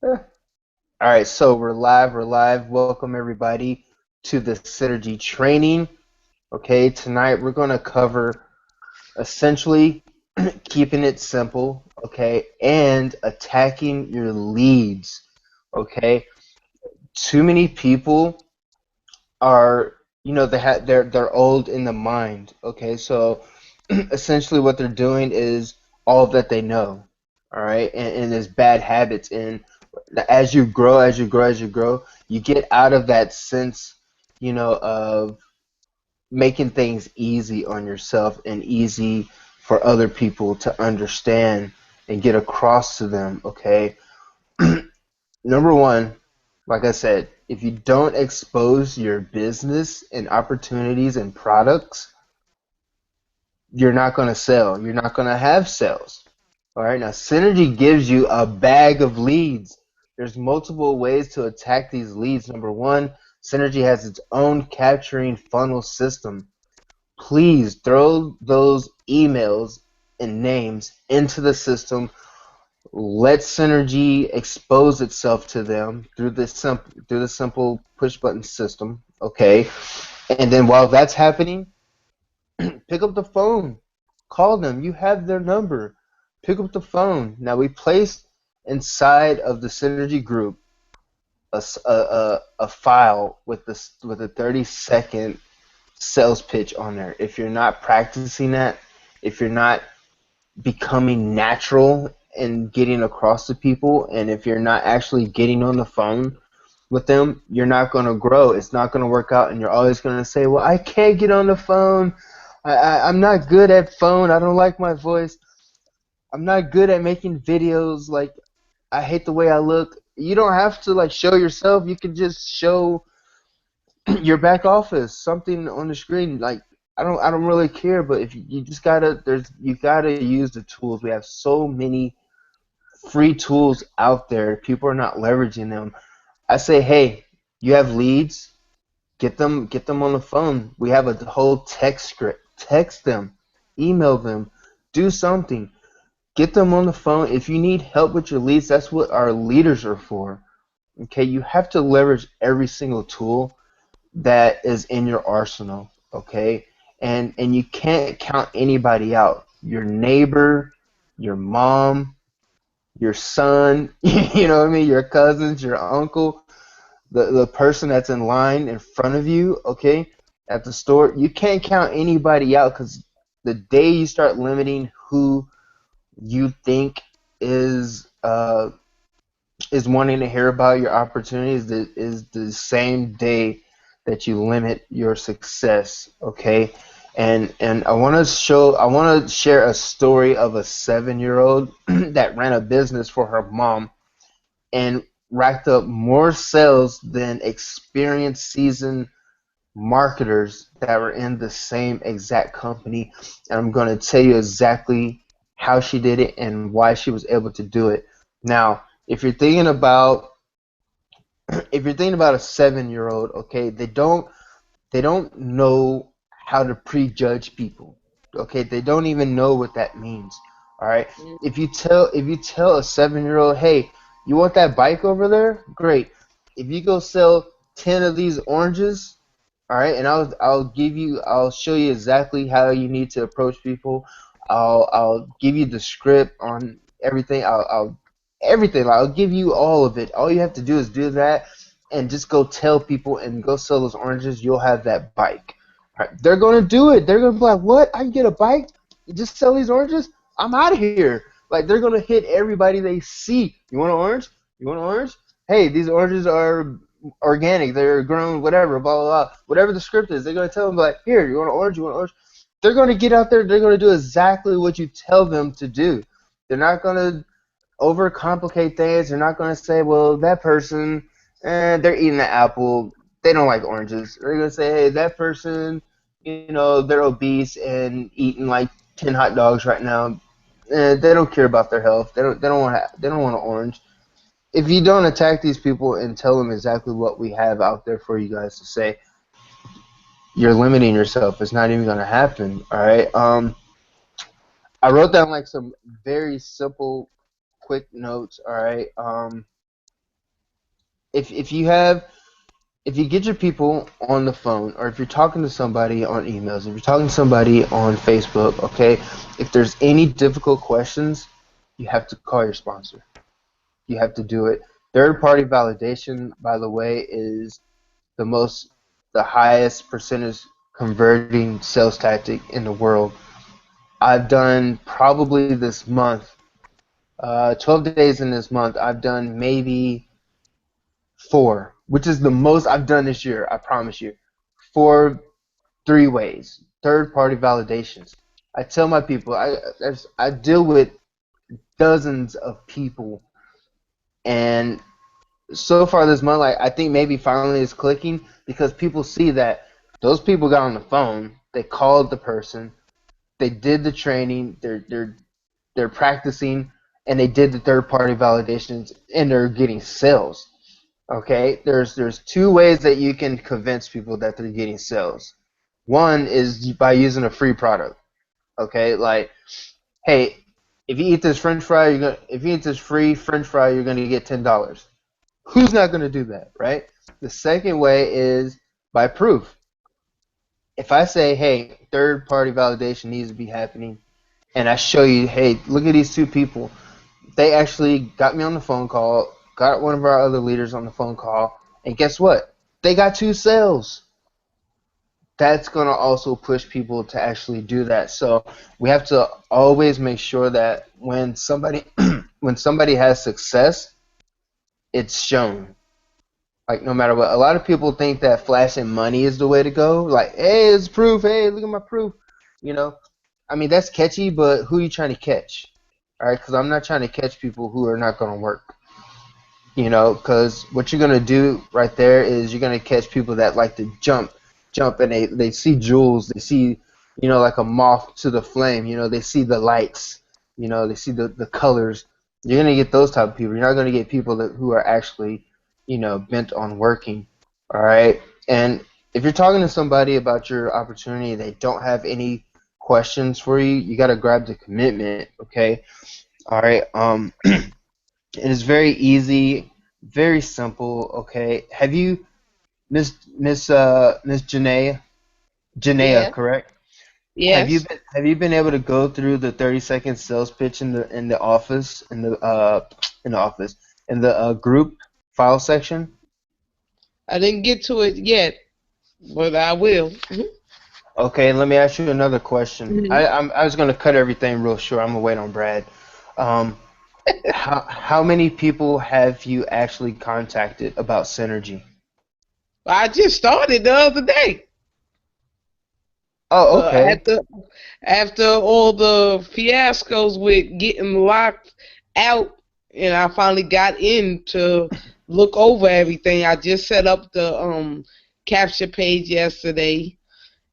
All right, so we're live. We're live. Welcome everybody to the Synergy training. Okay, tonight we're going to cover essentially keeping it simple, okay, and attacking your leads. Okay, too many people are, they're old in the mind. Okay, so essentially what they're doing is all that they know. All right, and there's bad habits. And as you grow, you get out of that sense, of making things easy on yourself and easy for other people to understand and get across to them. Okay, number one, like I said, if you don't expose your business and opportunities and products, you're not going to sell. You're not going to have sales. All right. Now, Synergy gives you a bag of leads. There's multiple ways to attack these leads. Number one, Synergy has its own capturing funnel system. Please throw those emails and names into the system. Let Synergy expose itself to them through the simple push button system. Okay. And then while that's happening, pick up the phone, call them. You have their number. Pick up the phone. Now we place inside of the Synergy group a file with a 30-second sales pitch on there. If you're not practicing that, if you're not becoming natural and getting across to people, and if you're not actually getting on the phone with them, you're not going to grow. It's not going to work out, and you're always going to say, well, I can't get on the phone. I'm not good at phone. I don't like my voice. I'm not good at making videos. Like, I hate the way I look. You don't have to like show yourself. You can just show your back office, something on the screen. Like, I don't really care. But if you just gotta, you gotta use the tools. We have so many free tools out there. People are not leveraging them. I say, hey, you have leads. Get them on the phone. We have a whole text script. Text them, email them, do something. Get them on the phone. If you need help with your leads, that's what our leaders are for. Okay, you have to leverage every single tool that is in your arsenal. Okay, and you can't count anybody out. Your neighbor, your mom, your son, you know what I mean, your cousins, your uncle, the person that's in line in front of you, okay, at the store. You can't count anybody out, because the day you start limiting who you think is uh, is wanting to hear about your opportunities, is the same day that you limit your success. Okay, and I want to share a story of a 7-year old that ran a business for her mom and racked up more sales than experienced seasoned marketers that were in the same exact company. And I'm going to tell you exactly how she did it and why she was able to do it. Now, if you're thinking about a 7-year old, okay, they don't know how to prejudge people. Okay, they don't even know what that means. All right. If you tell a 7-year old, hey, you want that bike over there? Great. If you go sell 10 of these oranges, all right, and I'll show you exactly how you need to approach people. I'll give you the script on everything. I'll everything. I'll give you all of it. All you have to do is do that, and just go tell people and go sell those oranges. You'll have that bike. All right, they're gonna do it. They're gonna be like, "What? I can get a bike? You just sell these oranges? I'm out of here!" Like, they're gonna hit everybody they see. You want an orange? You want an orange? Hey, these oranges are organic. They're grown, whatever, blah blah blah. Whatever the script is, they're gonna tell them like, "Here, you want an orange? You want an orange?" They're gonna get out there. They're gonna do exactly what you tell them to do. They're not gonna overcomplicate things. They're not going to say, well, that person, they're eating the apple. They don't like oranges. They're going to say, hey, that person, they're obese and eating like 10 hot dogs right now. They don't care about their health. They don't want an orange. If you don't attack these people and tell them exactly what we have out there for you guys to say, you're limiting yourself. It's not even going to happen. All right. I wrote down like some very simple, quick notes. All right. if you get your people on the phone, or if you're talking to somebody on emails, if you're talking to somebody on Facebook, okay, if there's any difficult questions, you have to call your sponsor. You have to do it. Third party validation, by the way, is the most the highest percentage converting sales tactic in the world. I've done probably this month, 12 days in this month, I've done maybe four, which is the most I've done this year, I promise you. Four, three ways. Third party validations. I tell my people, I deal with dozens of people, and so far this month, like, I think maybe finally it's clicking because people see that those people got on the phone, they called the person, they did the training, they're practicing, and they did the third party validations, and they're getting sales. Okay, there's two ways that you can convince people that they're getting sales. One is by using a free product. Okay, like, hey, if you eat this French fry, if you eat this free French fry, you're gonna get $10. Who's not gonna do that, right? The second way is by proof. If I say, hey, third party validation needs to be happening, and I show you, hey, look at these two people. They actually got me on the phone call, got one of our other leaders on the phone call, and guess what? They got two sales. That's going to also push people to actually do that. So we have to always make sure that when somebody when somebody has success, it's shown. Like, no matter what. A lot of people think that flashing money is the way to go. Like, hey, it's proof. Hey, look at my proof. You know, I mean, that's catchy, but who are you trying to catch? All right, because I'm not trying to catch people who are not going to work. Because what you're gonna do right there is you're gonna catch people that like to jump, and they see jewels, they see, like a moth to the flame, they see the lights, they see the colors. You're gonna get those type of people. You're not gonna get people who are actually, bent on working. All right, and if you're talking to somebody about your opportunity, they don't have any questions for you. You gotta grab the commitment. Okay, all right. It is very easy, very simple. Okay. Have you, Miss Janaea, Yeah. correct? Yes. Have you been able to go through the 30-second sales pitch in the office in the office in the group file section? I didn't get to it yet, but I will. Okay. Let me ask you another question. Mhm. I was gonna cut everything real short. I'm gonna wait on Brad. Um, how many people have you actually contacted about Synergy? I just started the other day. Oh, okay. After all the fiascos with getting locked out, and I finally got in to look over everything. I just set up the capture page yesterday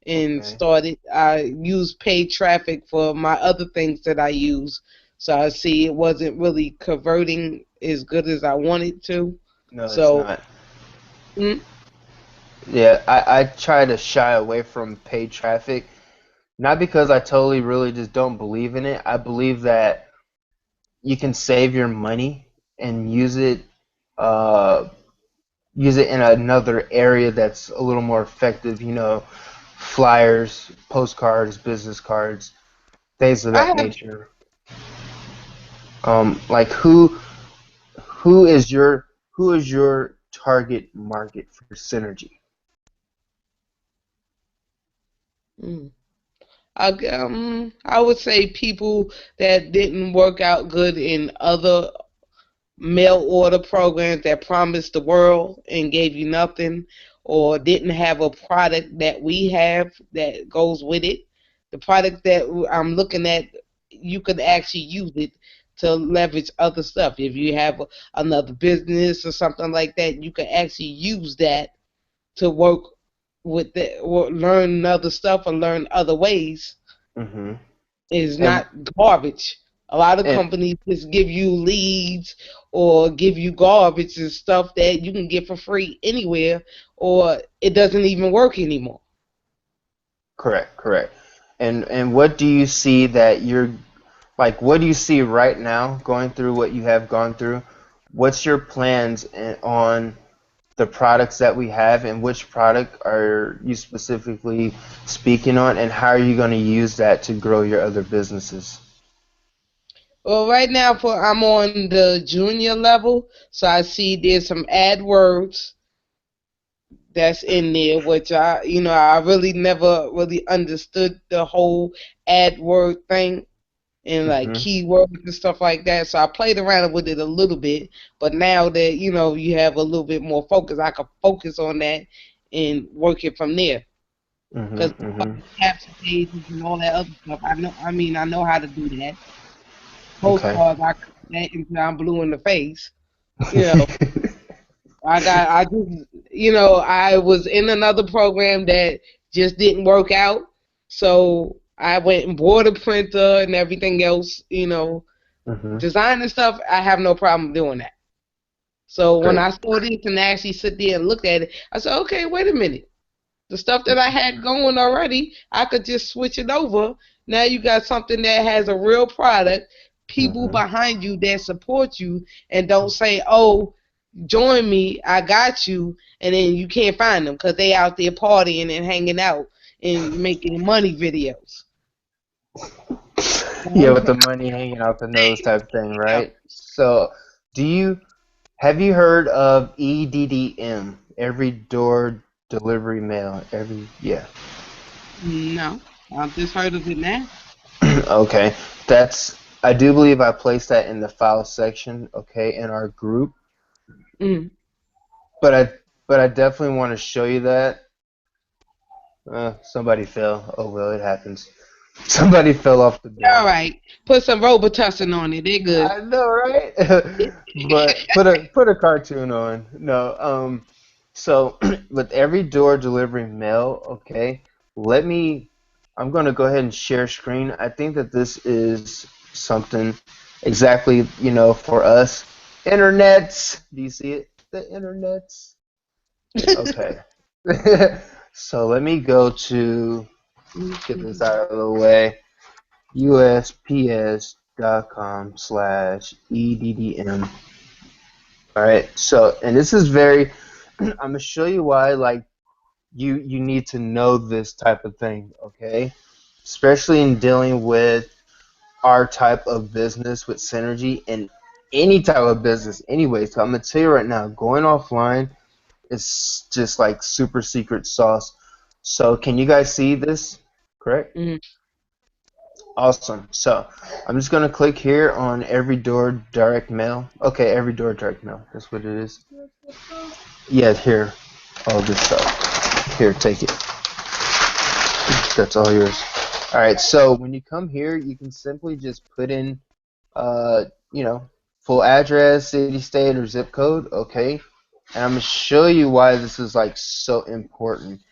and Okay. started. I used paid traffic for my other things that I use, so I see it wasn't really converting as good as I wanted to. No, it's So, not. mm, Yeah, I try to shy away from paid traffic, not because I totally really just don't believe in it. I believe that you can save your money and uh, use it in another area that's a little more effective. Flyers, postcards, business cards, things of I that have. nature. Like who is your target market for Synergy? Mm, I would say people that didn't work out good in other mail order programs that promised the world and gave you nothing, or didn't have a product that we have that goes with it. The product that I'm looking at, you could actually use it to leverage other stuff. If you have another business or something like that, you can actually use that to work with the, or learn other stuff or learn other ways. Hmm. Is And not garbage. A lot of and companies just give you leads or give you garbage and stuff that you can get for free anywhere, or it doesn't even work anymore. correct, correct. And what do you see that you're like? What do you see right now going through what you have gone through? What's your plans on? the products that we have, and which product are you specifically speaking on, and how are you going to use that to grow your other businesses? Well, right now I'm on the junior level, so I see there's some AdWords that's in there, which I really never really understood the whole AdWord thing and like Hmm. keywords and stuff like that. So I played around with it a little bit, but now that you have a little bit more focus, I can focus on that and work it from there. Hmm. Because Hmm. capture pages and all that other stuff, I know. I mean, I know how to do that. Okay. Postcards, I could do that until I'm blue in the face. You know, I just, I was in another program that just didn't work out. So I went and bought a printer and everything else, Hmm. designing stuff. I have no problem doing that. So when Great. I saw this and actually sit there and look at it, I said, okay, wait a minute. The stuff that I had going already, I could just switch it over. Now you got something that has a real product, people Hmm. behind you that support you and don't say, oh, join me, I got you, and then you can't find them because they out there partying and hanging out and making money videos. Yeah, with the money hanging out the nose type thing, Yeah. right? So, do you have you heard of EDDM? Every door delivery mail. Every yeah. No, I've just heard of it now. Okay, that's I do believe I placed that in the file section. Okay, in our group, Mm. but I definitely want to show you that. Somebody fell. Oh well, it happens. Somebody fell off the All door. right, put some Robitussin on it. They're good. I know, right? But put a cartoon on. No, so with every door delivering mail, okay, let me I'm gonna go ahead and share screen. I think that this is something exactly, for us. Internets. Do you see it? The internets. Okay. So let me go to get this out of the way. USPS.com/EDDM. All right. So, and this is very, I'm gonna show you why, like, you need to know this type of thing, okay? Especially in dealing with our type of business with Synergy and any type of business anyway. So I'm gonna tell you right now, going offline is just like super secret sauce. So can you guys see this? Correct? Mhm. Awesome. So I'm just gonna click here on every door direct mail. Okay, every door direct mail. That's what it is. Yeah, here. All this stuff. Here, take it. That's all yours. All right. So when you come here, you can simply just put in, uh, you know, full address, city, state, or zip code. Okay. And I'm gonna show you why this is like so important.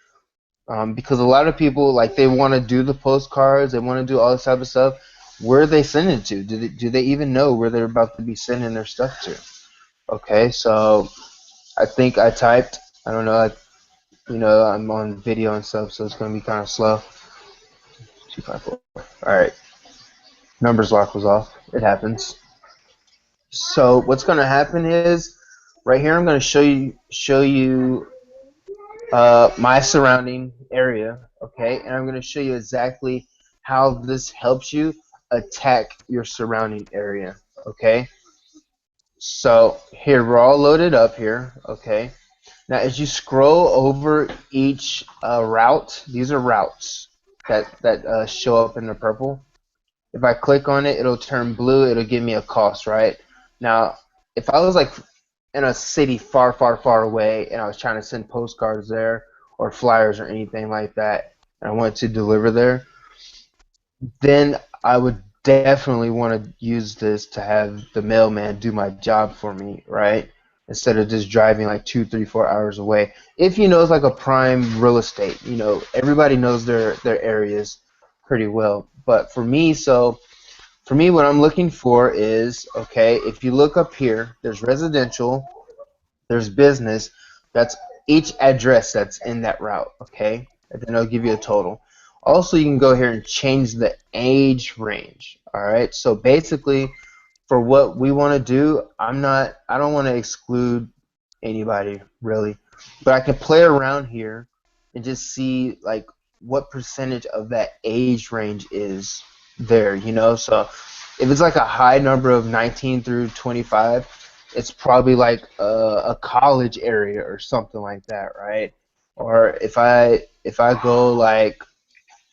Because a lot of people like they want to do the postcards, they want to do all this type of stuff. Where are they sending it to? Do they even know where they're about to be sending their stuff to? Okay, so I think I typed. I don't know. I'm on video and stuff, so it's gonna be kind of slow. 254. All right, numbers lock was off. It happens. So what's gonna happen is right here. I'm gonna show you my surrounding area, okay? And I'm going to show you exactly how this helps you attack your surrounding area, okay? So here, we're all loaded up here, okay? Now, as you scroll over each route, these are routes that show up in the purple. If I click on it, it'll turn blue. It'll give me a cost, right? Now, if I was like in a city far, far, far away, and I was trying to send postcards there or flyers or anything like that, and I wanted to deliver there, then I would definitely want to use this to have the mailman do my job for me, right? Instead of just driving like 2, 3, 4 hours away. If you know it's like a prime real estate, everybody knows their areas pretty well. But for me, what I'm looking for is, okay, if you look up here, there's residential, there's business. That's each address that's in that route, okay? And then it'll give you a total. Also, you can go here and change the age range, all right? So basically, for what we want to do, I don't want to exclude anybody really. But I can play around here and just see like what percentage of that age range is there, you know? So if it's like a high number of 19 through 25, it's probably like a college area or something like that, right? Or if I go like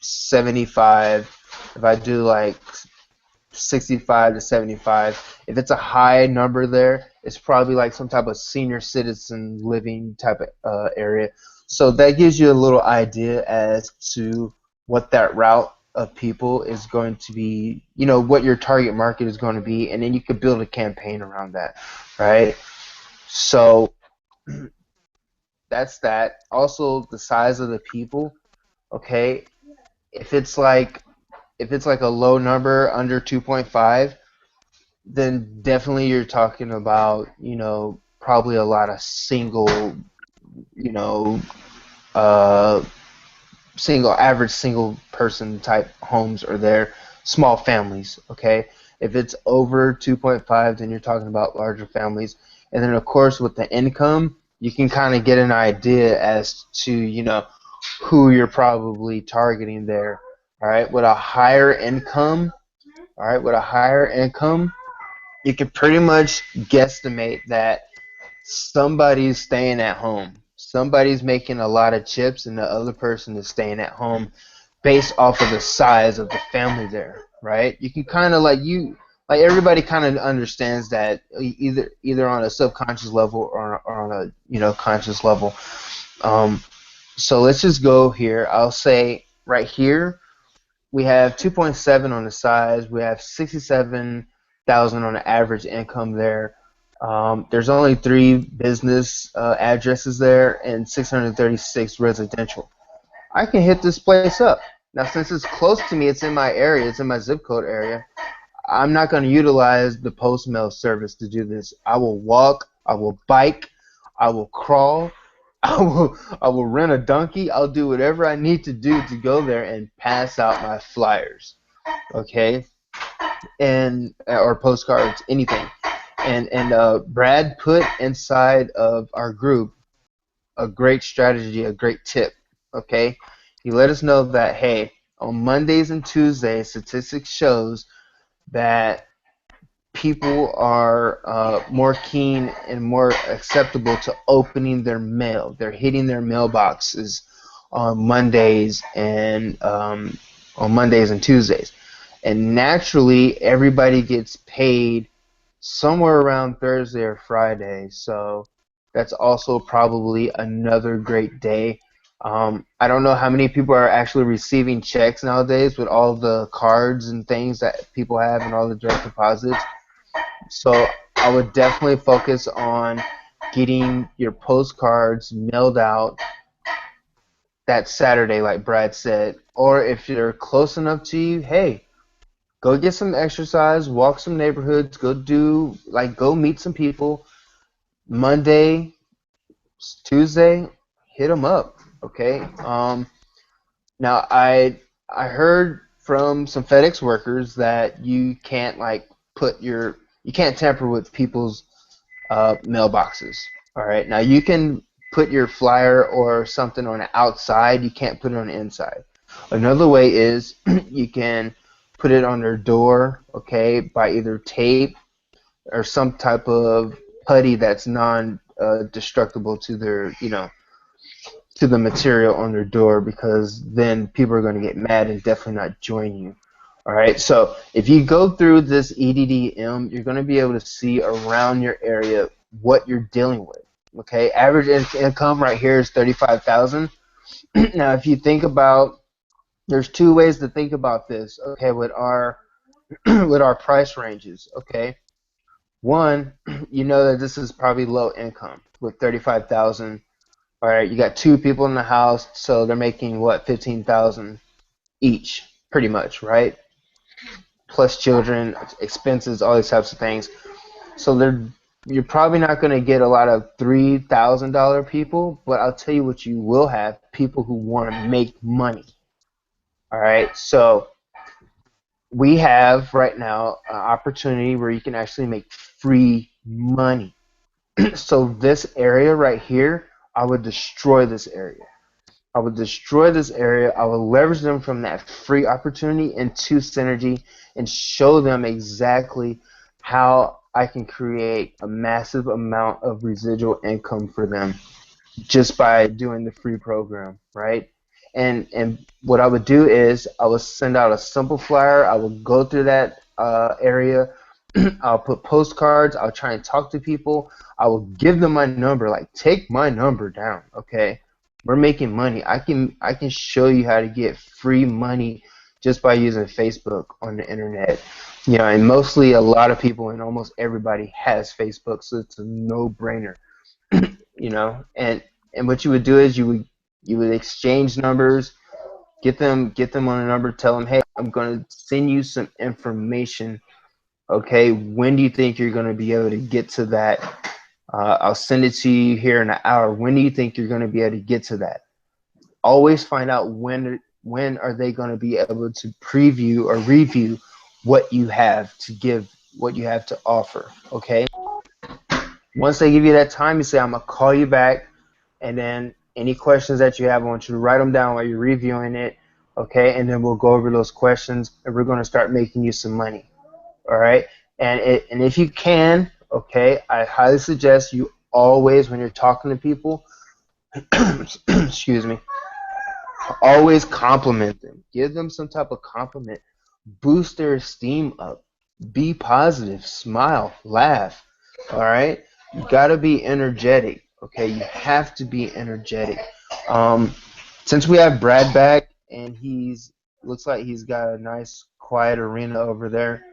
75, if I do like 65 to 75. If it's a high number there, it's probably like some type of senior citizen living type of area. So that gives you a little idea as to what that route of people is going to be, you know, what your target market is going to be, and then you could build a campaign around that, right? So that's that. Also, the size of the people, okay? If it's like if it's like a low number under 2.5, then definitely you're talking about, you know, probably a lot of single, you know, uh, average single person type homes are there, small families, okay? If it's over 2.5, then you're talking about larger families. And then, of course, with the income, you can kind of get an idea as to, you know, who you're probably targeting there, all right? With a higher income, all right, with a higher income, you can pretty much guesstimate that somebody's staying at home. Somebody's making a lot of chips, and the other person is staying at home based off of the size of the family there, right? You can kind of like everybody kind of understands that either on a subconscious level or on a conscious level. Um, so let's just go here. I'll say right here we have 2.7 on the size. We have 67,000 on the average income there. There's only 3 business addresses there and 636 residential. I can hit this place up. Now, since it's close to me, it's in my area, it's in my zip code area, I'm not going to utilize the post mail service to do this. I will walk, I will bike, I will crawl, I will rent a donkey. I'll do whatever I need to do to go there and pass out my flyers, okay, and or postcards, anything. And Brad put inside of our group a great strategy, a great tip, okay. He let us know that hey, on Mondays and Tuesdays, statistics shows that people are more keen and more acceptable to opening their mail. They're hitting their mailboxes on Mondays and Tuesdays, and naturally everybody gets paid somewhere around Thursday or Friday. So that's also probably another great day. I don't know how many people are actually receiving checks nowadays with all the cards and things that people have and all the direct deposits. So I would definitely focus on getting your postcards mailed out that Saturday, like Brad said. Or if you're close enough to you, hey, go get some exercise, walk some neighborhoods, go meet some people. Monday, Tuesday, hit them up. Okay. Now I heard from some FedEx workers that you can't you can't tamper with people's mailboxes. All right. Now you can put your flyer or something on the outside. You can't put it on the inside. Another way is you can put it on their door, okay, by either tape or some type of putty that's non-destructible to their, to the material on their door, because then people are going to get mad and definitely not join you. All right, so if you go through this EDDM, you're going to be able to see around your area what you're dealing with. Okay, average income right here is 35,000. Now, if you think about, there's 2 ways to think about this. Okay, with our with our price ranges. Okay, one, you know that this is probably low income with 35,000. All right, you got 2 people in the house, so they're making what, 15,000 each, pretty much, right? Plus children, expenses, all these types of things. So you're probably not going to get a lot of $3,000 people, but I'll tell you what you will have: people who want to make money. All right, so we have right now an opportunity where you can actually make free money. So this area right here, I would destroy this area. I would destroy this area. I would leverage them from that free opportunity into synergy and show them exactly how I can create a massive amount of residual income for them just by doing the free program, right? And what I would do is I would send out a simple flyer. I would go through that area. I'll put postcards. I'll try and talk to people. I will give them my number. Like, take my number down, okay? We're making money. I can show you how to get free money just by using Facebook on the internet. You know, and mostly a lot of people and almost everybody has Facebook, so it's a no-brainer. You know, and what you would do is you would exchange numbers, get them on a number, tell them, hey, I'm going to send you some information. Okay, when do you think you're going to be able to get to that? I'll send it to you here in an hour. When do you think you're going to be able to get to that? Always find out when are they going to be able to preview or review what you have to give, what you have to offer. Okay. Once they give you that time, you say, I'm going to call you back. And then any questions that you have, I want you to write them down while you're reviewing it. Okay. And then we'll go over those questions and we're going to start making you some money. All right. And if you can, okay, I highly suggest you always, when you're talking to people, excuse me, always compliment them. Give them some type of compliment. Boost their esteem up. Be positive. Smile. Laugh. All right? You got to be energetic. Okay? You have to be energetic. Since we have Brad back and he's looks like he's got a nice quiet arena over there.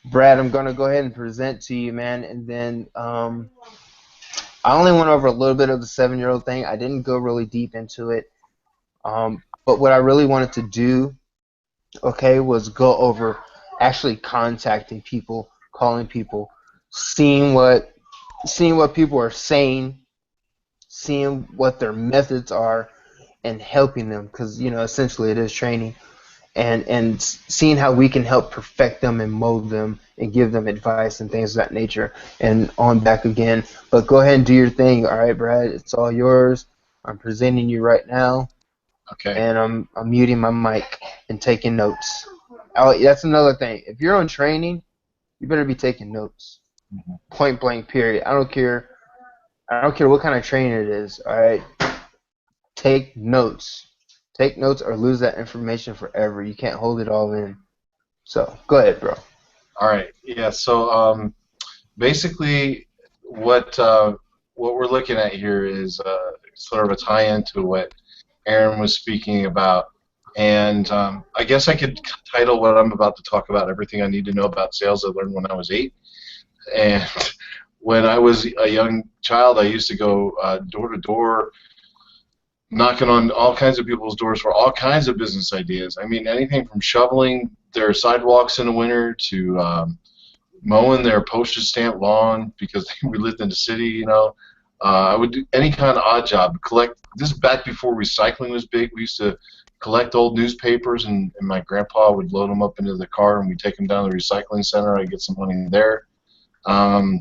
Brad, I'm going to go ahead and present to you, man, and then I only went over a little bit of the 7-year-old thing. I didn't go really deep into it. But what I really wanted to do, okay, was go over actually contacting people, calling people, seeing what people are saying, seeing what their methods are, and helping them, because essentially it is training, and seeing how we can help perfect them and mold them and give them advice and things of that nature, and on back again. But go ahead and do your thing. All right, Brad, it's all yours. I'm presenting you right now. Okay. And I'm muting my mic and taking notes. Oh, that's another thing. If you're on training, you better be taking notes. Point blank, period. I don't care what kind of training it is. All right, take notes. Take notes or lose that information forever. You can't hold it all in. So go ahead, bro. All right. Yeah. So basically, what we're looking at here is sort of a tie-in to what Erron was speaking about, and I guess I could title what I'm about to talk about "Everything I Need to Know About Sales I Learned When I Was 8." And when I was a young child, I used to go door to door, knocking on all kinds of people's doors for all kinds of business ideas. I mean, anything from shoveling their sidewalks in the winter to mowing their postage stamp lawn because we lived in the city, you know. I would do any kind of odd job. This is back before recycling was big. We used to collect old newspapers, and my grandpa would load them up into the car, and we'd take them down to the recycling center. I'd get some money there. I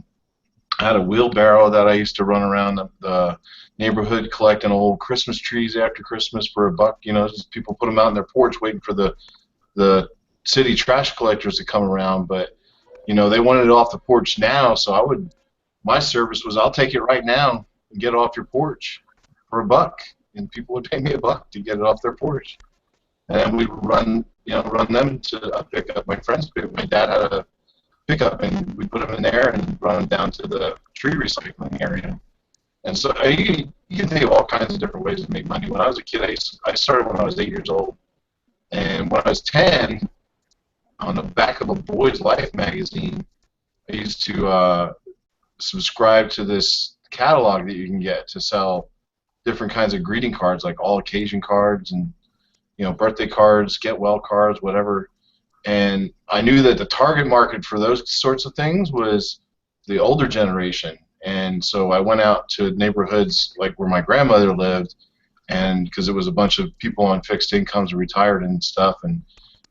had a wheelbarrow that I used to run around the neighborhood collecting old Christmas trees after Christmas for $1. You know, just people put them out on their porch waiting for the city trash collectors to come around. But you know, they wanted it off the porch now, so my service was, I'll take it right now and get it off your porch for $1, and people would pay me $1 to get it off their porch. And we'd run them to a pickup. My friend's pickup. My dad had a pickup, and we put them in there and run them down to the tree recycling area. And so you can think of all kinds of different ways to make money. When I was a kid, I started when I was 8 years old, and when I was 10, on the back of a Boy's Life magazine, I used to subscribe to this catalog that you can get to sell different kinds of greeting cards, like all occasion cards and birthday cards, get well cards, whatever. And I knew that the target market for those sorts of things was the older generation. And so I went out to neighborhoods like where my grandmother lived, and because it was a bunch of people on fixed incomes, retired and stuff, and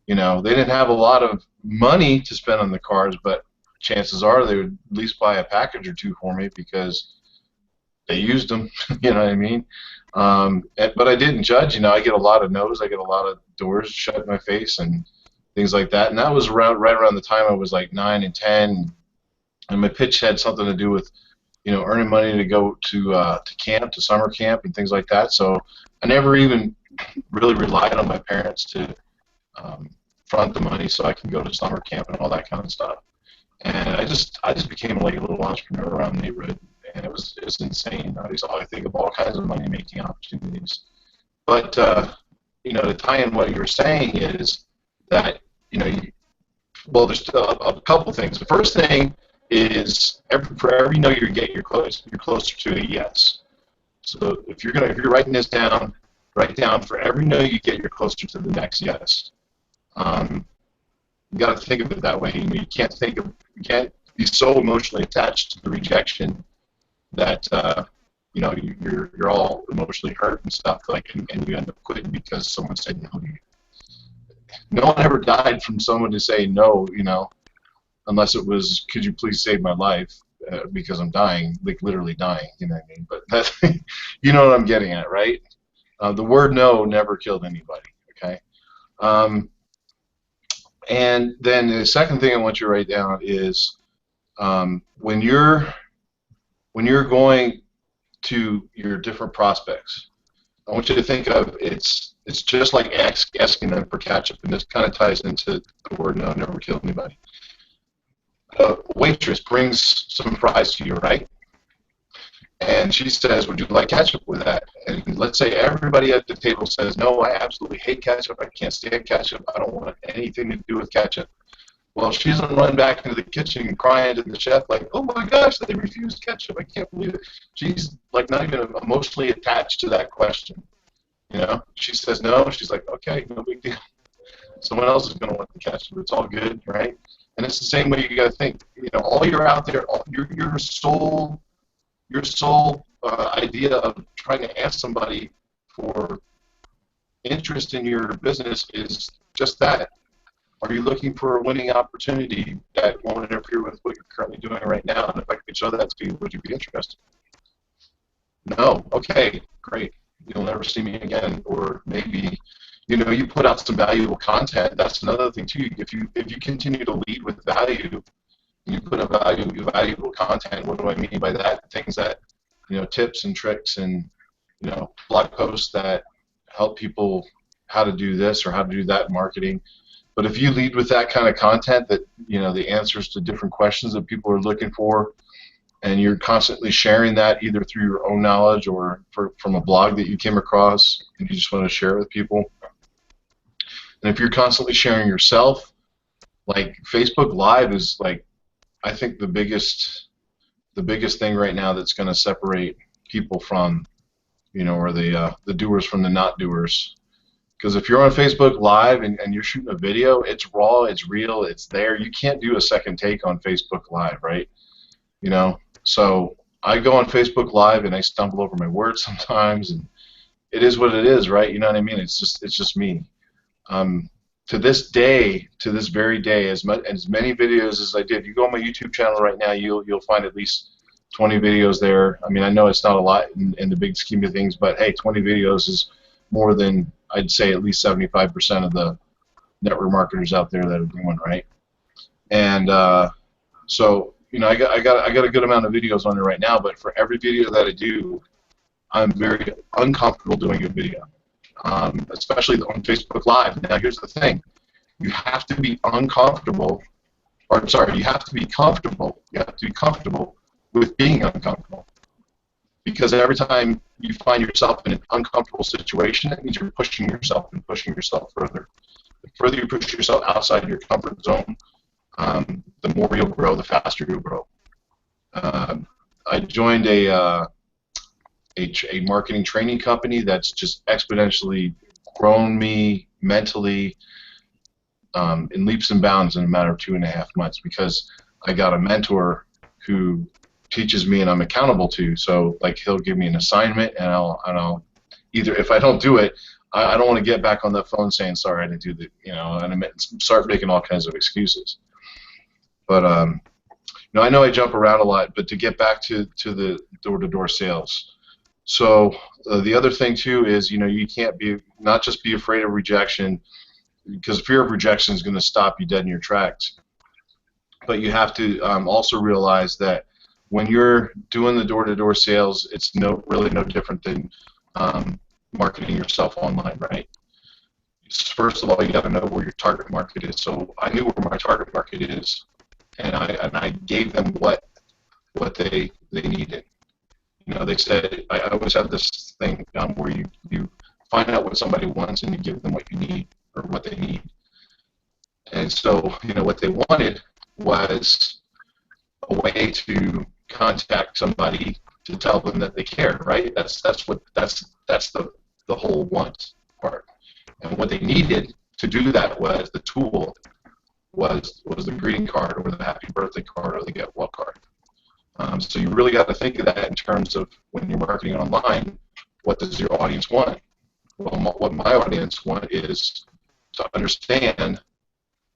they didn't have a lot of money to spend on the cards, but chances are they would at least buy a package or two for me because they used them. You know what I mean? But I didn't judge. You know, I get a lot of no's. I get a lot of doors shut in my face and things like that. And that was right around the time I was like 9 and 10. And my pitch had something to do with, you know, earning money to go to camp, to summer camp and things like that. So I never even really relied on my parents to front the money so I can go to summer camp and all that kind of stuff. And I just became like a little entrepreneur around the neighborhood, and it was insane. I think of all kinds of money making opportunities. But you know, to tie in what you were saying is that, you know, well, there's a couple things. The first thing is for every no you get, you're closer to a yes. So if you're writing this down, write down for every no you get, you're closer to the next yes. You got to think of it that way. You can't be so emotionally attached to the rejection that you know, you're all emotionally hurt and stuff, like, and you end up quitting because someone said no. No one ever died from someone to say no, you know, unless it was, could you please save my life, because I'm dying, like literally dying, you know what I mean? But that's, you know what I'm getting at, right? The word no never killed anybody, okay? And then the second thing I want you to write down is when you're going to your different prospects, I want you to think of it's just like asking them for ketchup, and this kind of ties into the word no never killed anybody. A waitress brings some fries to you, right? And she says, would you like ketchup with that? And let's say everybody at the table says, no, I absolutely hate ketchup. I can't stand ketchup. I don't want anything to do with ketchup. Well, she doesn't run back into the kitchen crying to the chef like, oh my gosh, they refused ketchup. I can't believe it. She's like not even emotionally attached to that question. You know, she says no. She's like, okay, no big deal. Someone else is going to want the ketchup. It's all good, right? And it's the same way you got to think. You know, all you're out there, your sole idea of trying to ask somebody for interest in your business is just that. Are you looking for a winning opportunity that won't interfere with what you're currently doing right now? And if I could show that to you, would you be interested? No. Okay, great. You'll never see me again. Or maybe, you know, you put out some valuable content. That's another thing too. If you continue to lead with value, you put out valuable content. What do I mean by that? Things that, you know, tips and tricks and, you know, blog posts that help people how to do this or how to do that in marketing. But if you lead with that kind of content, that, you know, the answers to different questions that people are looking for, and you're constantly sharing that either through your own knowledge or from a blog that you came across and you just want to share it with people. And if you're constantly sharing yourself, like Facebook Live is like, I think the biggest thing right now that's going to separate people from, you know, or the doers from the not doers. Because if you're on Facebook Live and you're shooting a video, it's raw, it's real, it's there. You can't do a second take on Facebook Live, right? You know, so I go on Facebook Live and I stumble over my words sometimes, and it is what it is, right? You know what I mean? It's just me. To this day, to this very day, as many videos as I did, you go on my YouTube channel right now, you'll find at least 20 videos there. I mean, I know it's not a lot in the big scheme of things, but hey, 20 videos is more than, I'd say, at least 75% of the network marketers out there that are doing, right? And so, you know, I got a good amount of videos on there right now, but for every video that I do, I'm very uncomfortable doing a video, especially on Facebook Live. Now, here's the thing. You have to be uncomfortable, or sorry, you have to be comfortable. You have to be comfortable with being uncomfortable. Because every time you find yourself in an uncomfortable situation, that means you're pushing yourself and pushing yourself further. The further you push yourself outside your comfort zone, the more you'll grow, the faster you'll grow. I joined a marketing training company that's just exponentially grown me mentally in leaps and bounds in a matter of 2.5 months, because I got a mentor who teaches me and I'm accountable to. So like, he'll give me an assignment and I'll either, if I don't do it, I don't want to get back on that phone saying sorry I didn't do the, you know, and start making all kinds of excuses. But Now, I know I jump around a lot, but to get back to the door-to-door sales. So the other thing too is, you can't not just be afraid of rejection, because fear of rejection is going to stop you dead in your tracks. But you have to also realize that when you're doing the door-to-door sales, it's really no different than marketing yourself online, right? First of all, you got to know where your target market is. So I knew where my target market is, and I gave them what they needed. They said, I always have this thing where you find out what somebody wants and you give them what you need or what they need. And so, what they wanted was a way to contact somebody to tell them that they care, right? That's the whole want part. And what they needed to do that was the tool was the greeting card or the happy birthday card or the get well card. So you really got to think of that in terms of when you're marketing online, what does your audience want? Well, what my audience want is to understand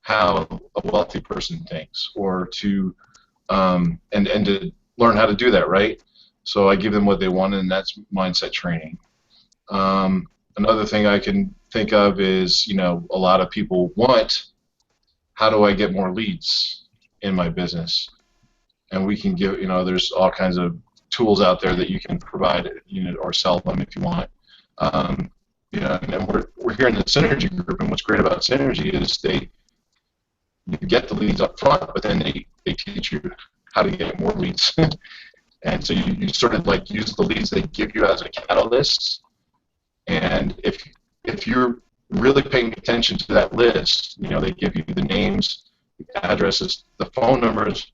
how a wealthy person thinks, or to and to learn how to do that, right? So I give them what they want, and that's mindset training. Another thing I can think of is, a lot of people want, how do I get more leads in my business? And we can give, there's all kinds of tools out there that you can provide, or sell them if you want. And we're here in the Synergy group, and what's great about Synergy is you get the leads up front, but then they teach you how to get more leads. And so you sort of like use the leads they give you as a catalyst. And if you're really paying attention to that list, they give you the names, the addresses, the phone numbers,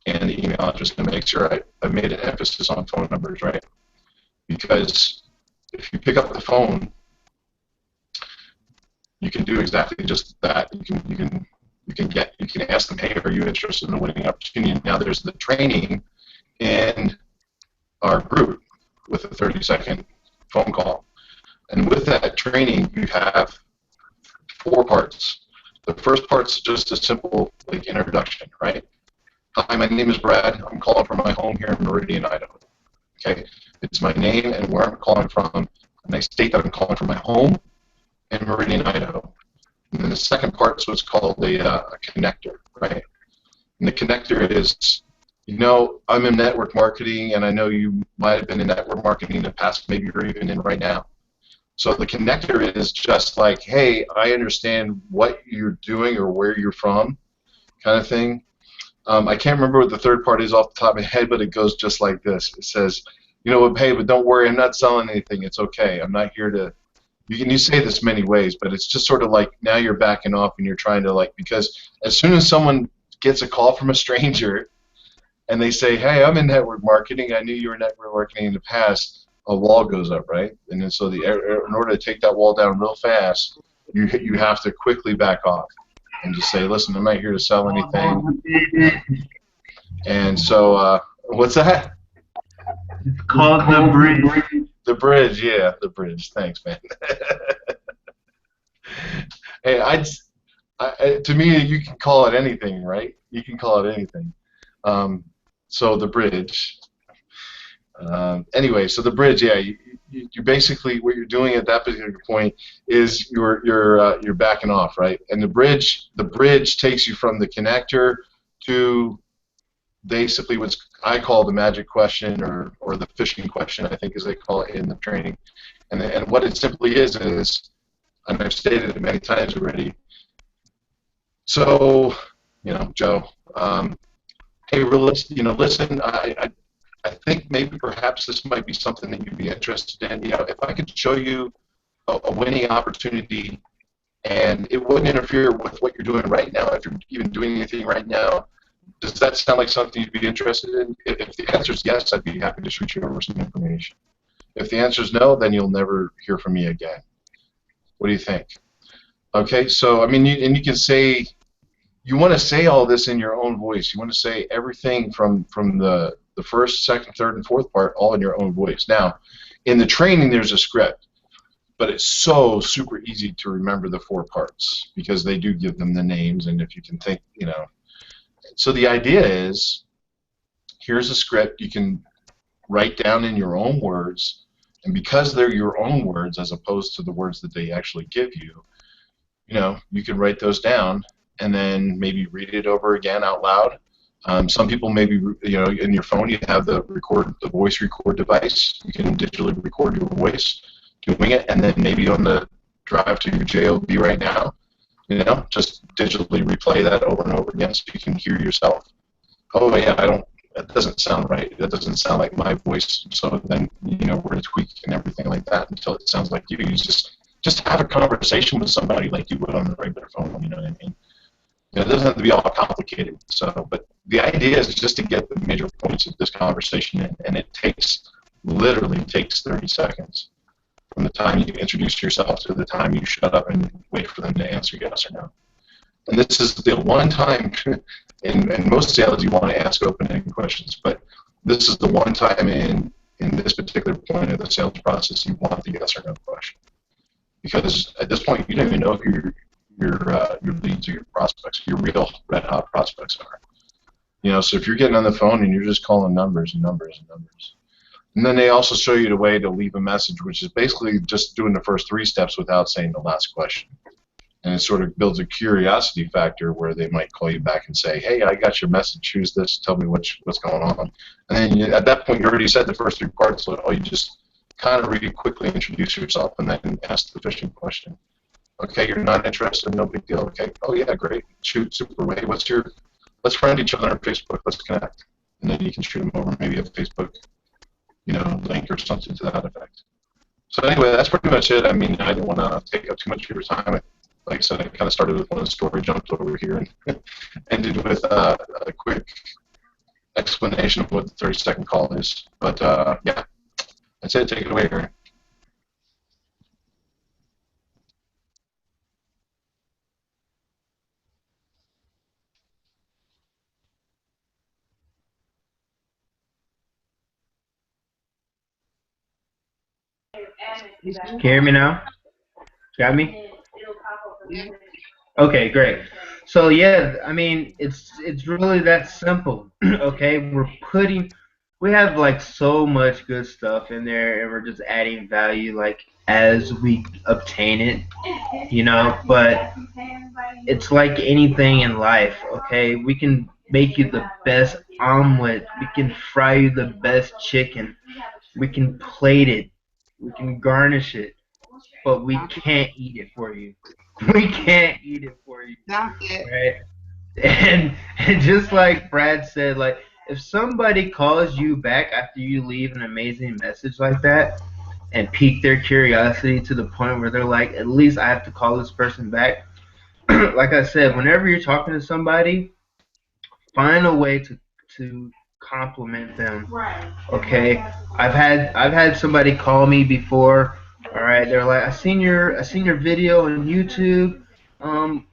and the email address, to make sure I made an emphasis on phone numbers, right? Because if you pick up the phone, you can do exactly just that. You can ask them, hey, are you interested in a winning opportunity? Now there's the training in our group with a 30-second phone call. And with that training, you have 4 parts. The first part's just a simple introduction, right? Hi, my name is Brad. I'm calling from my home here in Meridian, Idaho. Okay, it's my name and where I'm calling from, and I state that I'm calling from my home in Meridian, Idaho. And then the second part is what's called a connector, right? And the connector is, I'm in network marketing, and I know you might have been in network marketing in the past, maybe you're even in right now. So the connector is just like, hey, I understand what you're doing or where you're from, kind of thing. I can't remember what the third part is off the top of my head, but it goes just like this. It says, hey, but don't worry, I'm not selling anything. It's okay. I'm not here to. You say this many ways, but it's just sort of like now you're backing off and you're trying to because as soon as someone gets a call from a stranger and they say, hey, I'm in network marketing, I knew you were in network marketing in the past, a wall goes up, right? And then so in order to take that wall down real fast, you have to quickly back off and just say, listen, I'm not here to sell anything. And so, what's that? It's called the bridge. The bridge, yeah, the bridge. Thanks, man. Hey, to me, you can call it anything, right? You can call it anything. So the bridge. Anyway, so the bridge, yeah. You basically, what you're doing at that particular point is you're backing off, right? And the bridge takes you from the connector to basically what I call the magic question, or the fishing question, I think, as they call it in the training. And what it simply is, and I've stated it many times already. So, Joe, hey, listen, I think maybe perhaps this might be something that you'd be interested in. If I could show you a winning opportunity, and it wouldn't interfere with what you're doing right now, if you're even doing anything right now, does that sound like something you'd be interested in? If the answer is yes, I'd be happy to shoot you over some information. If the answer is no, then you'll never hear from me again. What do you think? Okay, so I mean, you can say, you want to say all this in your own voice. You want to say everything from the first, second, third, and fourth part all in your own voice. Now, in the training, there's a script, but it's so super easy to remember the 4 parts because they do give them the names, and if you can think, So the idea is here's a script you can write down in your own words, and because they're your own words as opposed to the words that they actually give you, you know, you can write those down and then maybe read it over again out loud. Some people maybe, you know, in your phone you have the voice record device. You can digitally record your voice doing it, and then maybe on the drive to your job right now, you know, just digitally replay that over and over again so you can hear yourself. Oh yeah, that doesn't sound right. That doesn't sound like my voice. So then, you know, we're going to tweak and everything like that until it sounds like you. You just have a conversation with somebody like you would on a regular phone. You know what I mean? You know, it doesn't have to be all complicated. So, but the idea is just to get the major points of this conversation in, and it literally takes 30 seconds from the time you introduce yourself to the time you shut up and wait for them to answer yes or no. And this is the one time, in most sales you want to ask open-ended questions, but this is the one time in this particular point of the sales process you want the yes or no question. Because at this point you don't even know if your leads or your prospects, your real red hot prospects are. You know, so if you're getting on the phone and you're just calling numbers and numbers and numbers. And then they also show you the way to leave a message, which is basically just doing the first 3 steps without saying the last question. And it sort of builds a curiosity factor where they might call you back and say, hey, I got your message, choose this, tell me what's going on. And then at that point you already said the first 3 parts, so you just kind of really quickly introduce yourself and then ask the fishing question. Okay, you're not interested, no big deal. Okay, oh yeah, great, shoot, super way. Let's friend each other on Facebook, let's connect. And then you can shoot them over maybe a Facebook, you know, link or something to that effect. So anyway, that's pretty much it. I mean, I didn't want to take up too much of your time. Like I said, I kind of started with one story, jumped over here, and ended with a quick explanation of what the 30-second call is. But yeah, that's it. Take it away, Erron. Can you hear me now? Got me? Okay, great. So yeah, I mean, it's really that simple. Okay, we have like so much good stuff in there, and we're just adding value like as we obtain it, you know. But it's like anything in life. Okay, we can make you the best omelet, we can fry you the best chicken, we can plate it, we can garnish it, but we can't eat it for you. We can't eat it for you, Not yet. right? And just like Brad said, like if somebody calls you back after you leave an amazing message like that and pique their curiosity to the point where they're like, at least I have to call this person back. Like I said, whenever you're talking to somebody, find a way to compliment them. Okay, I've had somebody call me before. All right, they're like, I seen your video on YouTube. Um,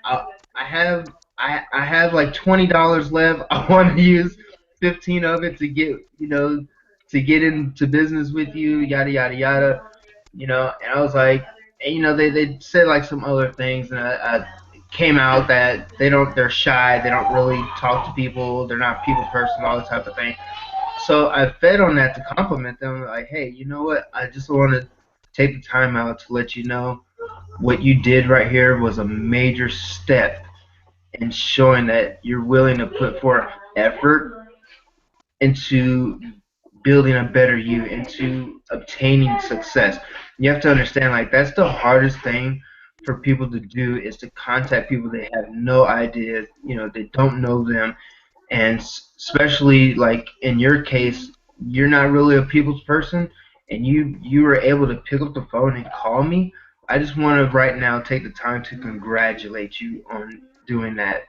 I have I have like $20 left. I want to use 15 of it to get into business with you. Yada yada yada. And I was like, and, they said like some other things, and I came out that they're shy. They don't really talk to people. They're not a people person. All this type of thing. So I fed on that to compliment them. Like, hey, you know what? I just want to take the time out to let you know what you did right here was a major step in showing that you're willing to put forth effort into building a better you, into obtaining success. You have to understand, like, that's the hardest thing for people to do is to contact people they have no idea, they don't know them, and especially like in your case, you're not really a people's person, and you were able to pick up the phone and call me. I just want to right now take the time to congratulate you on doing that.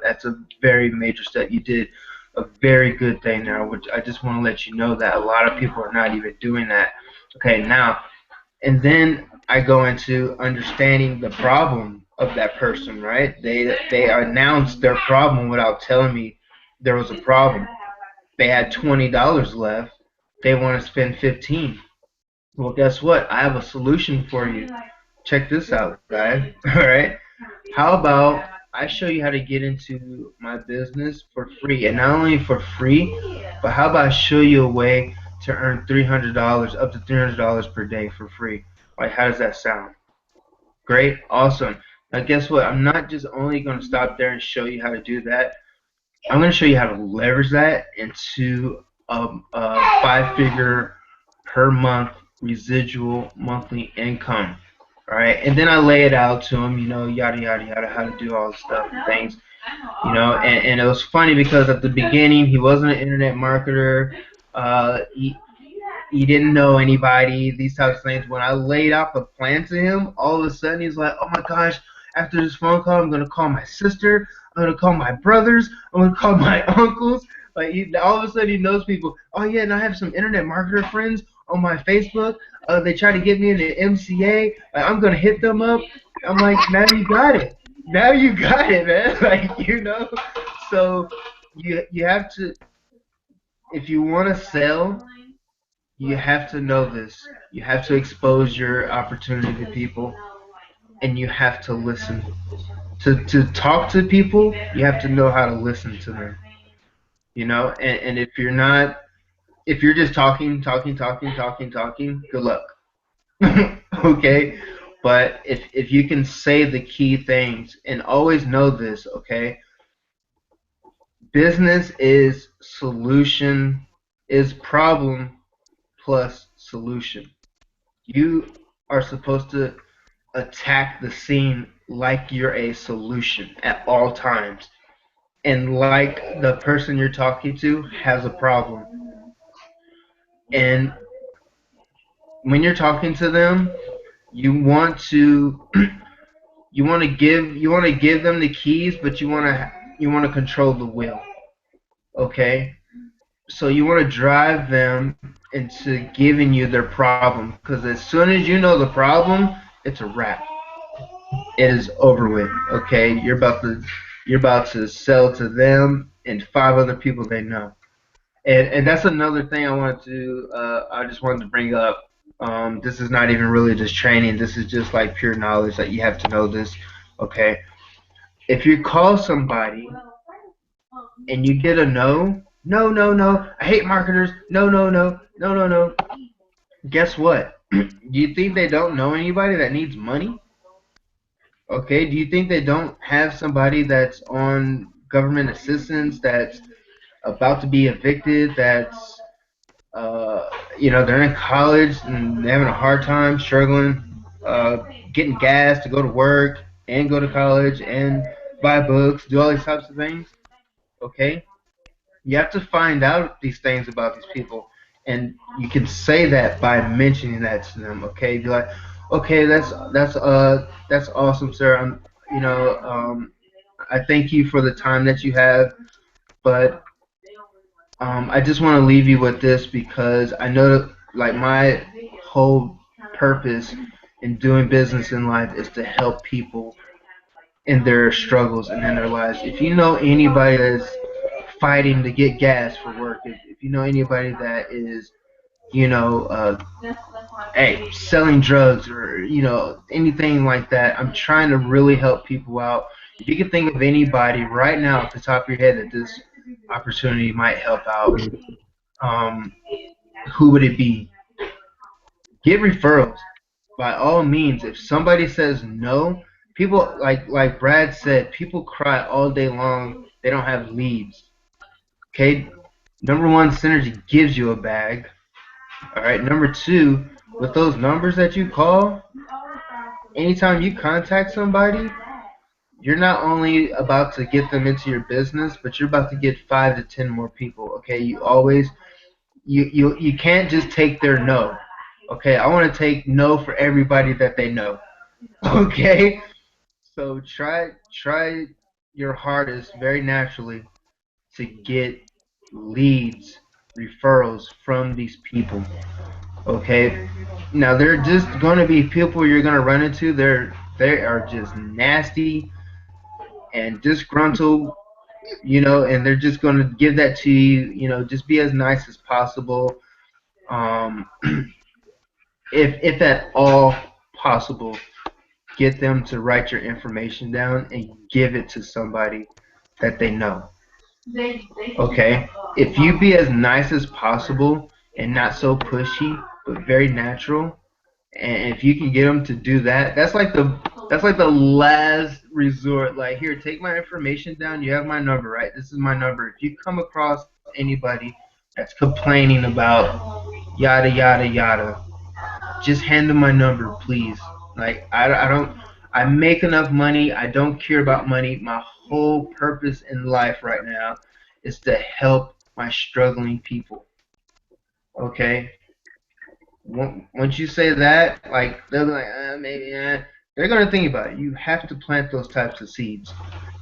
That's a very major step. You did a very good thing now, which I just want to let you know that a lot of people are not even doing that. Okay, now, and then I go into understanding the problem of that person, right? They announced their problem without telling me there was a problem. They had $20 left. They want to spend 15. Well, guess what? I have a solution for you. Check this out, guys. All right. How about I show you how to get into my business for free, and not only for free, but how about I show you a way to earn $300, up to $300 per day for free? Like, how does that sound? Great, awesome. Now, guess what? I'm not just only going to stop there and show you how to do that. I'm going to show you how to leverage that into a five-figure per month residual monthly income. All right, and then I lay it out to him, yada yada yada, how to do all the stuff and things, and it was funny because at the beginning he wasn't an internet marketer. He didn't know anybody, these types of things. When I laid out the plan to him, all of a sudden he's like, oh my gosh, after this phone call, I'm going to call my sister, I'm going to call my brothers, I'm going to call my uncles. Like, all of a sudden he knows people. Oh yeah, and I have some internet marketer friends on my Facebook. They try to get me into MCA. Like, I'm going to hit them up. I'm like, now you got it. Now you got it, man. Like. So you have to, if you want to sell, you have to know this. You have to expose your opportunity to people, and you have to listen. To talk to people, you have to know how to listen to them. And if you're not, if you're just talking, good luck. Okay? But if you can say the key things, and always know this, okay? Business is solution, is problem plus solution. You are supposed to attack the scene like you're a solution at all times, and like the person you're talking to has a problem. And when you're talking to them, you want to give them the keys, but you want to control the wheel. Okay? So you want to drive them into giving you their problem, because as soon as you know the problem, it's a wrap. It is over with. Okay, you're about to sell to them and five other people they know. And that's another thing I just wanted to bring up. This is not even really just training. This is just like pure knowledge that you have to know this. Okay, if you call somebody and you get a no, no, no, no, I hate marketers. No, no, no, no, no, no. Guess what? Do you think they don't know anybody that needs money? Okay, do you think they don't have somebody that's on government assistance, that's about to be evicted, that's they're in college and they're having a hard time, struggling, getting gas to go to work and go to college and buy books, do all these types of things? Okay, you have to find out these things about these people, and you can say that by mentioning that to them. Okay, be like, okay, that's awesome, sir. I thank you for the time that you have, but I just want to leave you with this, because I know, like, my whole purpose in doing business in life is to help people in their struggles and in their lives. If you know anybody that's fighting to get gas for work, if you know anybody that is, hey, selling drugs, or anything like that, I'm trying to really help people out. If you can think of anybody right now off the top of your head that this opportunity might help out, um, who would it be? Get referrals by all means. If somebody says no, people, like Brad said, people cry all day long. They don't have leads. Okay, number one, Synergy gives you a bag. All right. Number two, with those numbers that you call, anytime you contact somebody, you're not only about to get them into your business, but you're about to get 5 to 10 more people. Okay. You can't just take their no. Okay. I want to take no for everybody that they know. Okay. So try your hardest, very naturally, to get leads, referrals from these people. Okay. Now, they're just going to be people you're going to run into. They are just nasty and disgruntled, and they're just going to give that to you. Just be as nice as possible, um, if at all possible. get them to write your information down and give it to somebody that they know. Okay? If you be as nice as possible and not so pushy, but very natural, and if you can get them to do that, that's like the last resort. Like, here, take my information down. You have my number, right? This is my number. If you come across anybody that's complaining about yada yada yada, just hand them my number, please. Like, I don't, I make enough money. I don't care about money. My whole purpose in life right now is to help my struggling people. Okay? Once you say that, like, they'll be like, maybe, they're going to think about it. You have to plant those types of seeds.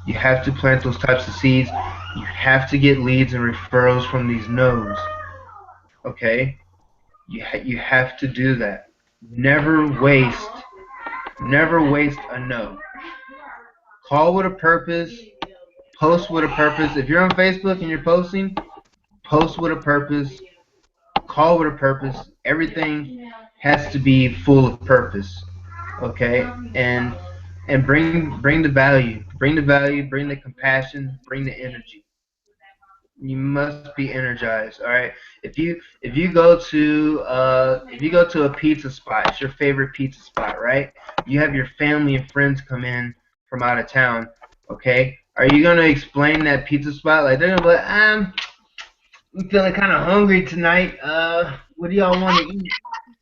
You have to plant those types of seeds. You have to get leads and referrals from these nodes. Okay? You have to do that. Never waste a no. Call with a purpose. Post with a purpose. If you're on Facebook and you're posting, post with a purpose. Call with a purpose. Everything has to be full of purpose. Okay? And bring the value. Bring the value, bring the compassion, bring the energy. You must be energized. All right. If you go to a pizza spot, it's your favorite pizza spot, right? You have your family and friends come in from out of town. Okay. Are you gonna explain that pizza spot? Like, they're gonna be like, I'm feeling kind of hungry tonight. What do y'all want to eat?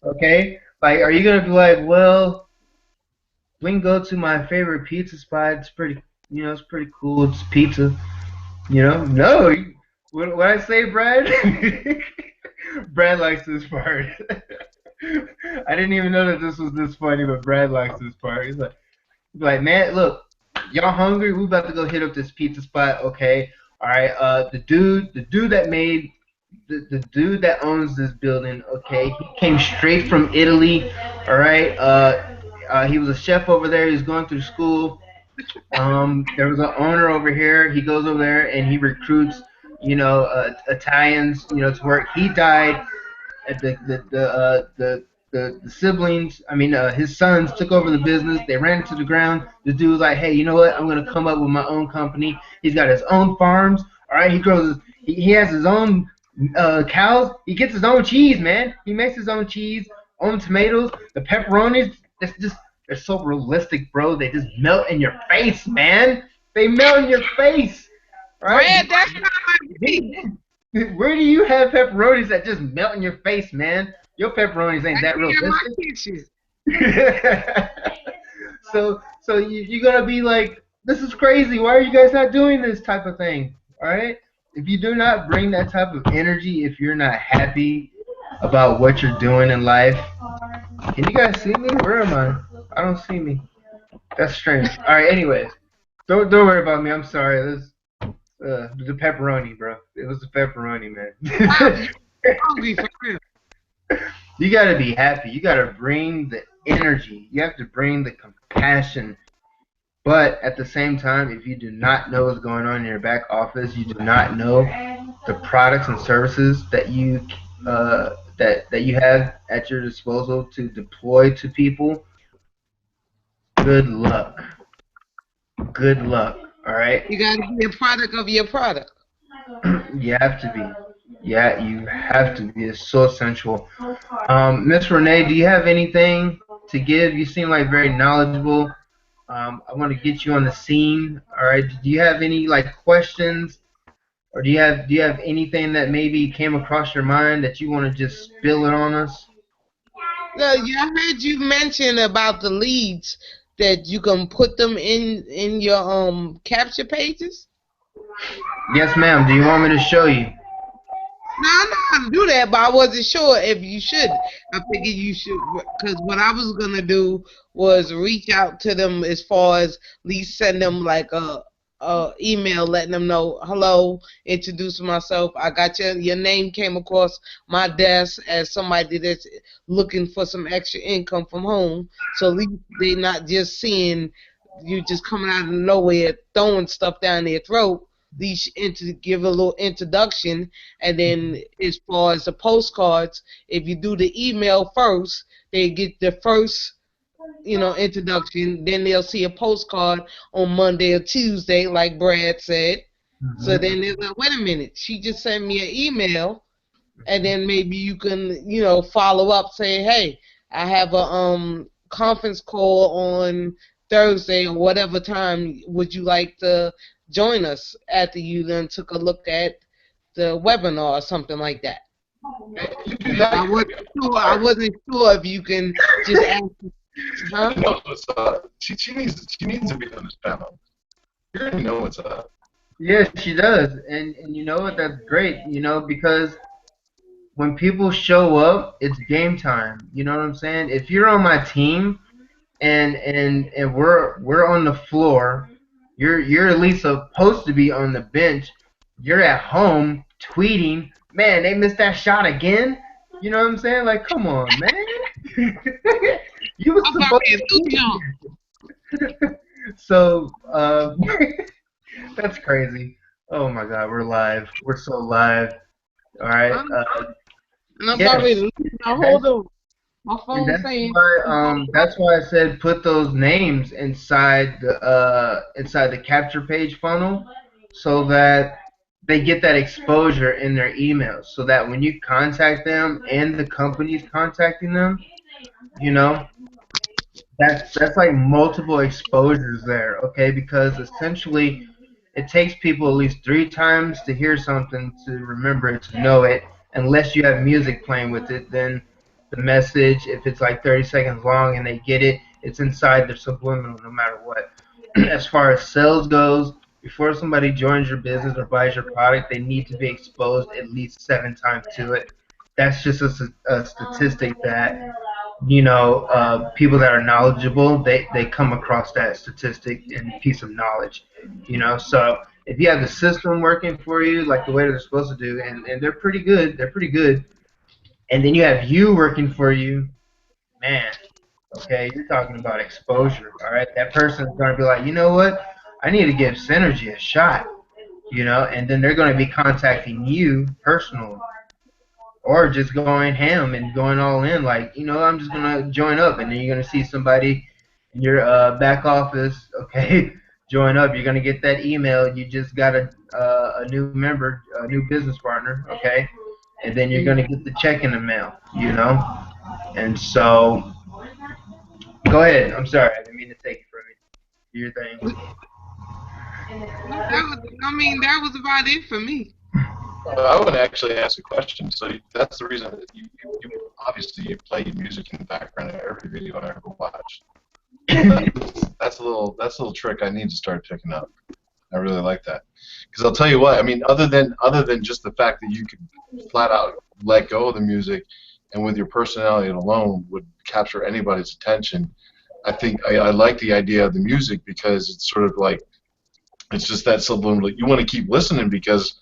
Okay. Like, are you gonna be like, well, we can go to my favorite pizza spot. It's pretty, it's pretty cool. It's pizza. No. What I say, Brad? Brad likes this part. I didn't even know that this was this funny, but Brad likes this part. He's like, man, look, y'all hungry? We about to go hit up this pizza spot, okay? All right. The dude that owns this building, okay? He came straight from Italy. All right. He was a chef over there. He was going through school. There was an owner over here. He goes over there and he recruits, Italians, to work. He died. The siblings, his sons took over the business. They ran it to the ground. The dude was like, hey, you know what? I'm gonna come up with my own company. He's got his own farms. All right, he has his own cows. He gets his own cheese, man. He makes his own cheese, own tomatoes, the pepperonis. They're so realistic, bro. They just melt in your face, man. They melt in your face. Right? Brad, that's not my Where do you have pepperonis that just melt in your face, man? Your pepperonis ain't that realistic. So you're gonna be like, this is crazy. Why are you guys not doing this type of thing? All right. If you do not bring that type of energy, if you're not happy about what you're doing in life, can you guys see me? Where am I? I don't see me. That's strange. All right. Anyways, don't worry about me. I'm sorry. This the pepperoni, bro. It was the pepperoni, man. I'm hungry for real. You gotta be happy. You gotta bring the energy. You have to bring the compassion. But at the same time, if you do not know what's going on in your back office, you do not know the products and services that you that you have at your disposal to deploy to people, good luck. Good luck. All right. You gotta be a product of your product. You have to be. Yeah, you have to be. It's so essential. Miss Renee, do you have anything to give? You seem like very knowledgeable. I want to get you on the scene. All right. Do you have any questions, or do you have anything that maybe came across your mind that you want to just spill it on us? No, yeah, I heard you mention about the leads that you can put them in your capture pages. Yes, ma'am. Do you want me to show you? No, I know how to do that, but I wasn't sure if you should. I figured you should, because what I was gonna do was reach out to them as far as at least send them like a email letting them know, hello, introduce myself. I got your name came across my desk as somebody that's looking for some extra income from home. So at least they're not just seeing you just coming out of nowhere throwing stuff down their throat. At least give a little introduction, and then as far as the postcards, if you do the email first, they get the first introduction. Then they'll see a postcard on Monday or Tuesday, like Brad said. So Mhm. then they're like, wait a minute, she just sent me an email, and then maybe you can, follow up, say, hey, I have a conference call on Thursday or whatever time. Would you like to join us after you then took a look at the webinar or something like that? You do that, I you're gonna wasn't be a sure. I star. wasn't sure if you can just ask, huh? She knows what's up. She needs to be on this panel. You already know what's up. Yeah, she does, and you know what? That's great. Because when people show up, it's game time. You know what I'm saying? If you're on my team and we're on the floor, you're at least supposed to be on the bench. You're at home tweeting, man, they missed that shot again. You know what I'm saying? Like, come on, man. You was I'm about supposed to to do be jump. here. So that's crazy. Oh my God, we're live. We're so live. All right. And I'm about Yes, ready to leave. Now hold that's on. My and phone's that's saying why it's about that's why I said put those names inside the capture page funnel so that they get that exposure in their emails so that when you contact them and the company's contacting them, you know, that's like multiple exposures there, okay? Because essentially it takes people at least 3 times to hear something to remember it, to know it. Unless you have music playing with it, then the message, if it's like 30 seconds long and they get it, it's inside their subliminal no matter what. As far as sales goes, before somebody joins your business or buys your product, they need to be exposed at least 7 times to it. That's just a statistic that people that are knowledgeable, they come across that statistic and piece of knowledge. So if you have the system working for you like the way they're supposed to do, and they're pretty good, and then you have you working for you, man, okay, you're talking about exposure. All right, that person's going to be like, you know what, I need to give Synergy a shot. And then they're going to be contacting you personally, or just going ham and going all in, like, I'm just gonna join up, and then you're gonna see somebody in your back office, okay, join up. You're gonna get that email. You just got a new member, a new business partner, okay, and then you're gonna get the check in the mail, And so, go ahead. I'm sorry, I didn't mean to take it from you. Do your thing. no, that was about it for me. I want to actually ask a question. So that's the reason that you obviously you play music in the background of every video I ever watch. That's a little trick I need to start picking up. I really like that because I'll tell you what. I mean, other than just the fact that you could flat out let go of the music, and with your personality alone would capture anybody's attention. I think I like the idea of the music because it's sort of like it's just that subliminal. You want to keep listening because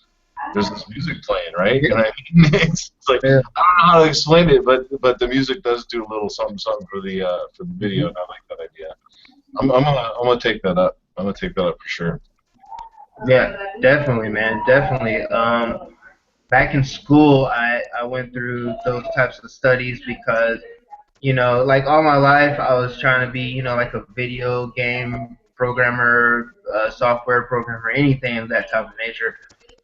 there's this music playing, right? You know what I mean? It's like I Yeah. don't know how to explain it, but the music does do a little something for the video, and I like that idea. I'm gonna take that up. I'm gonna take that up for sure. Yeah, definitely, man, definitely. Back in school, I went through those types of studies because like all my life, I was trying to be, like a video game programmer, software programmer, anything of that type of nature.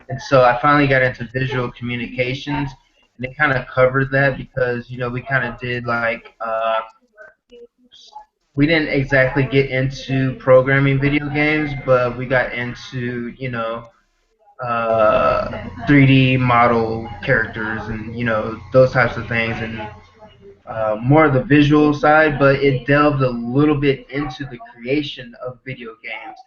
And so I finally got into visual communications, and it kind of covered that because, we kind of did like, we didn't exactly get into programming video games, but we got into, 3D model characters and, those types of things. And more of the visual side, but it delved a little bit into the creation of video games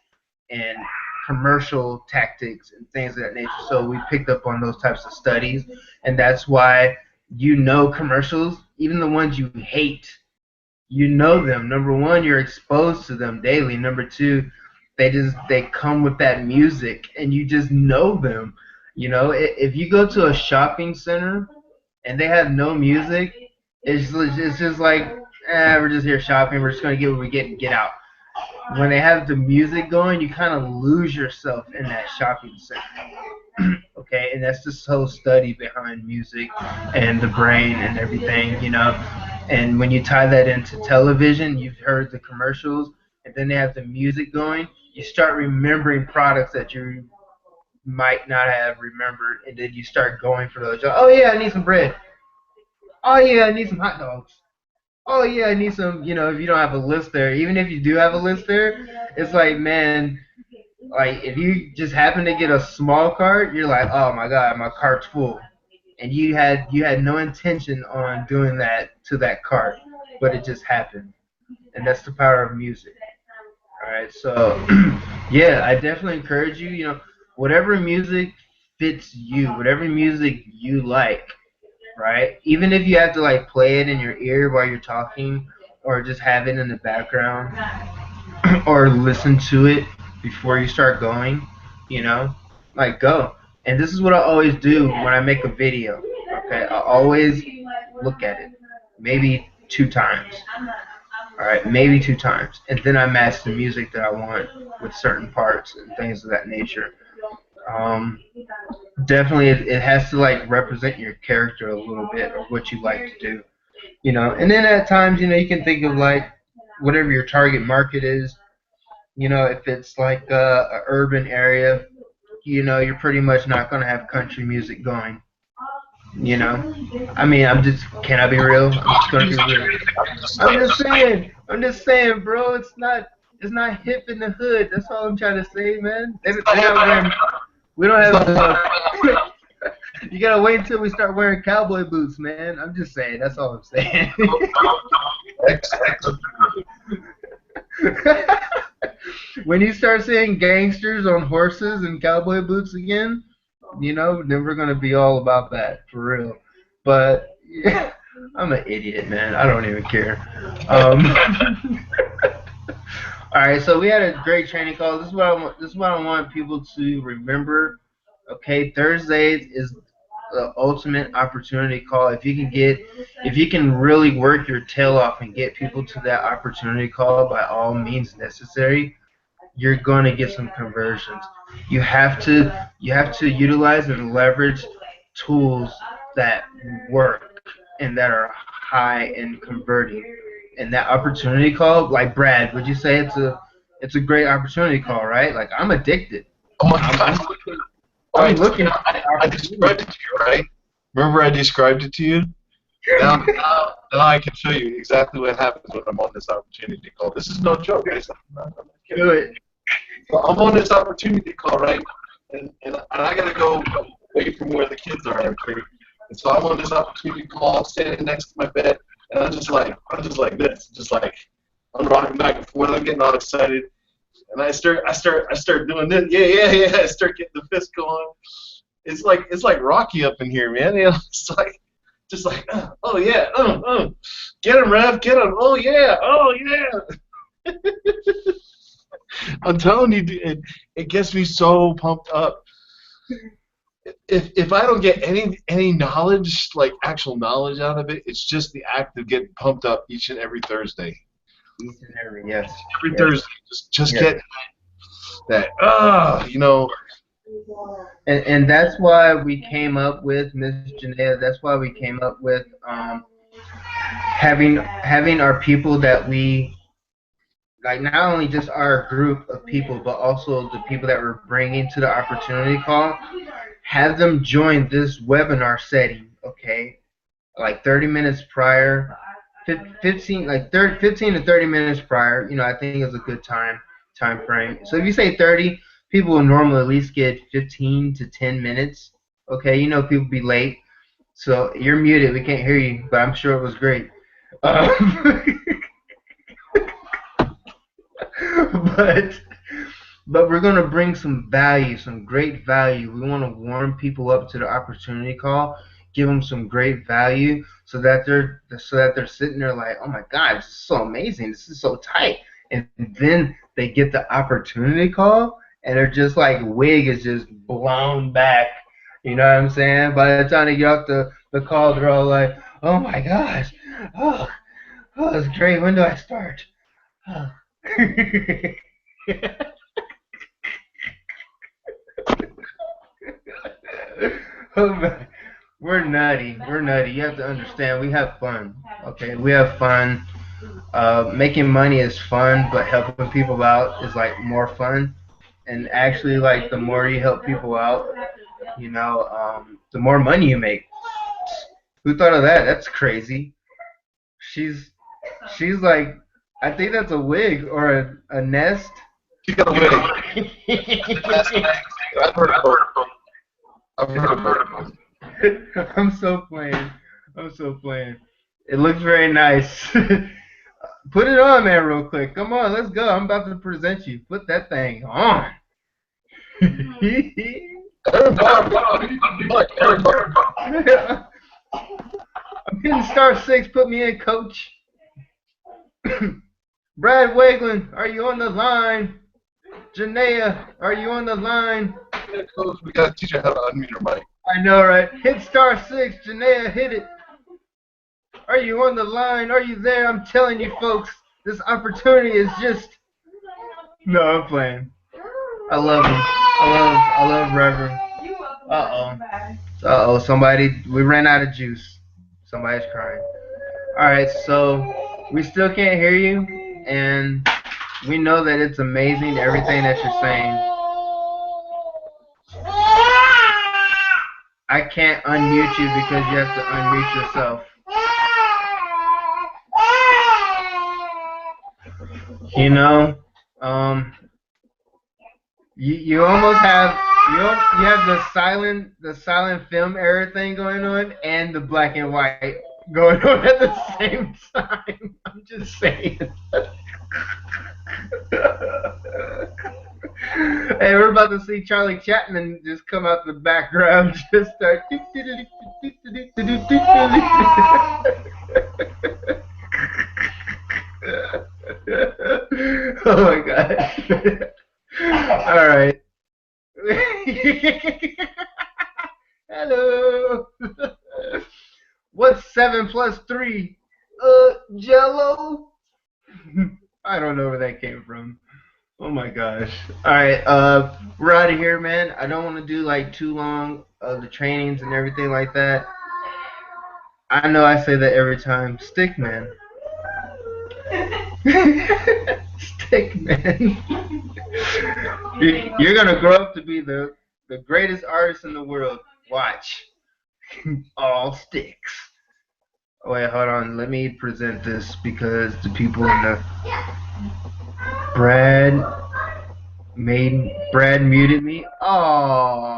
and commercial tactics and things of that nature. So we picked up on those types of studies, and that's why commercials, even the ones you hate, them. Number one, you're exposed to them daily. Number two, they come with that music, and you just know them. If you go to a shopping center and they have no music, it's just like, we're just here shopping. We're just gonna get what we get and get out. When they have the music going, you kind of lose yourself in that shopping center. Okay, and that's this whole study behind music and the brain and everything. And when you tie that into television, you've heard the commercials, and then they have the music going. You start remembering products that you might not have remembered, and then you start going for those. Oh yeah, I need some bread. Oh yeah, I need some hot dogs. Oh yeah, I need some. If you don't have a list there, even if you do have a list there, it's like, man, like if you just happen to get a small cart, you're like, oh my god, my cart's full, and you had no intention on doing that to that cart, but it just happened, and that's the power of music. All right, so yeah, I definitely encourage you. Whatever music fits you, whatever music you like, right? Even if you have to like play it in your ear while you're talking, or just have it in the background, or listen to it before you start going, you know, like go. And this is what I always do when I make a video. Okay, I always look at it, maybe 2 times. All right, maybe 2 times, and then I match the music that I want with certain parts and things of that nature. Um, Definitely, it has to like represent your character a little bit or what you like to do. And then at times, you can think of like whatever your target market is. If it's like a urban area, you're pretty much not gonna have country music going. I mean, can I be real? I'm just gonna be real. I'm just saying, bro. It's not hip in the hood. That's all I'm trying to say, man. They're not wearing. We don't have. You gotta wait until we start wearing cowboy boots, man. I'm just saying. That's all I'm saying. When you start seeing gangsters on horses and cowboy boots again, then we're gonna be all about that for real. But yeah, I'm an idiot, man. I don't even care. All right, so we had a great training call. This is what I want. This is what I want people to remember. Okay, Thursdays is the ultimate opportunity call. If you can really work your tail off and get people to that opportunity call by all means necessary, you're going to get some conversions. You have to utilize and leverage tools that work and that are high in converting. And that opportunity call, like Brad, would you say it's a great opportunity call, right? Like I'm addicted. Oh my I'm, God. I'm looking, All I'm right, so looking for I described it to you, right? Remember I described it to you? Now I can show you exactly what happens when I'm on this opportunity call. This is no joke, guys. I'm not kidding. Do it. So I'm on this opportunity call, right? And I got to go away from where the kids are, okay? And so I'm on this opportunity call, I'm standing next to my bed, and I'm just like this, just like I'm rocking back and forth. I'm getting all excited, and I start doing this. Yeah. I start getting the fist going. It's like Rocky up in here, man. It's like just like oh yeah, get him, Rev, get him. Oh yeah. I'm telling you, dude, it gets me so pumped up. If I don't get any knowledge, like actual knowledge out of it, it's just the act of getting pumped up each and every Thursday. Each and every, yes. Every Yes. Thursday, just Yes. get that. And that's why we came up with Miss Janea. That's why we came up with having our people that we like, not only just our group of people, but also the people that we're bringing to the opportunity call. Have them join this webinar setting, okay? Like 30 minutes prior, 15 to 30 minutes prior. I think is a good time frame. So if you say 30, people will normally at least get 15 to 10 minutes. Okay, people be late. So you're muted. We can't hear you, but I'm sure it was great. But we're gonna bring some value, some great value. We want to warm people up to the opportunity call, give them some great value, so that they're sitting there like, oh my God, this is so amazing, this is so tight, and then they get the opportunity call, and they're just like wig is just blown back. You know what I'm saying? By the time they get off the call, they're all like, oh my gosh, oh, it's great. When do I start? Oh. Oh man. We're nutty. We're nutty. You have to understand. We have fun. Okay, we have fun. Making money is fun, but helping people out is like more fun. And actually, like the more you help people out, the more money you make. Who thought of that? That's crazy. She's she's like, I think that's a wig or a nest. You got a wig. I've heard of both. I've heard of both. I'm so playing. I'm so playing. It looks very nice. Put it on, man, real quick. Come on, let's go. I'm about to present you. Put that thing on. I'm hitting *6. Put me in, coach. Brad Waglin, are you on the line? Janaea, are you on the line? We gotta teach her how to unmute her mic. I know, right? Hit *6. Janaea, hit it. Are you on the line? Are you there? I'm telling you, folks, this opportunity is just. No, I'm playing. I love him. I love Reverend. We ran out of juice. Somebody's crying. Alright, so we still can't hear you, and we know that it's amazing, everything that you're saying. I can't unmute you because you have to unmute yourself. You know, you almost have you have the silent film era thing going on and the black and white going on at the same time. I'm just saying. Hey, we're about to see Charlie Chapman just come out the background, just start. Oh my god. All right. Hello. What's 7 plus 3? Jello. I don't know where that came from. Oh my gosh. All right. We're out of here, man. I don't want to do like too long of the trainings and everything like that. I know I say that every time. Stick man. Stick man. You're gonna grow up to be the greatest artist in the world. Watch. All sticks. Oh wait, hold on. Let me present this because the people in the Brad muted me. Oh.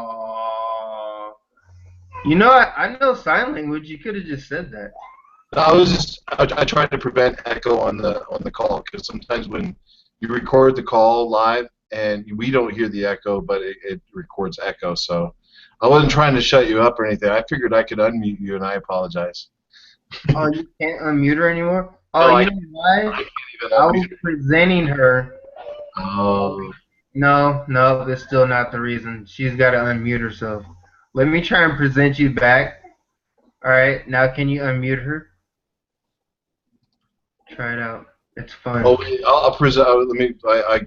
You know, I know sign language. You could have just said that. I tried to prevent echo on the call because sometimes when you record the call live and we don't hear the echo, but it records echo. So I wasn't trying to shut you up or anything. I figured I could unmute you, and I apologize. Oh, you can't unmute her anymore? Oh, no, you know why? I was presenting her. Oh. No, that's still not the reason. She's got to unmute herself. Let me try and present you back. All right, now can you unmute her? Try it out. It's fun. Oh, wait, I'll present. Let me. I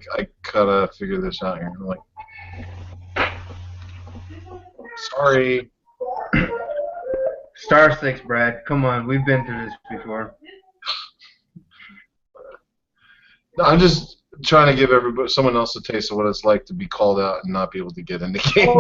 gotta figure this out here. I'm like, sorry. *6, Brad. Come on, we've been through this before. No, I'm just trying to give someone else a taste of what it's like to be called out and not be able to get in the game.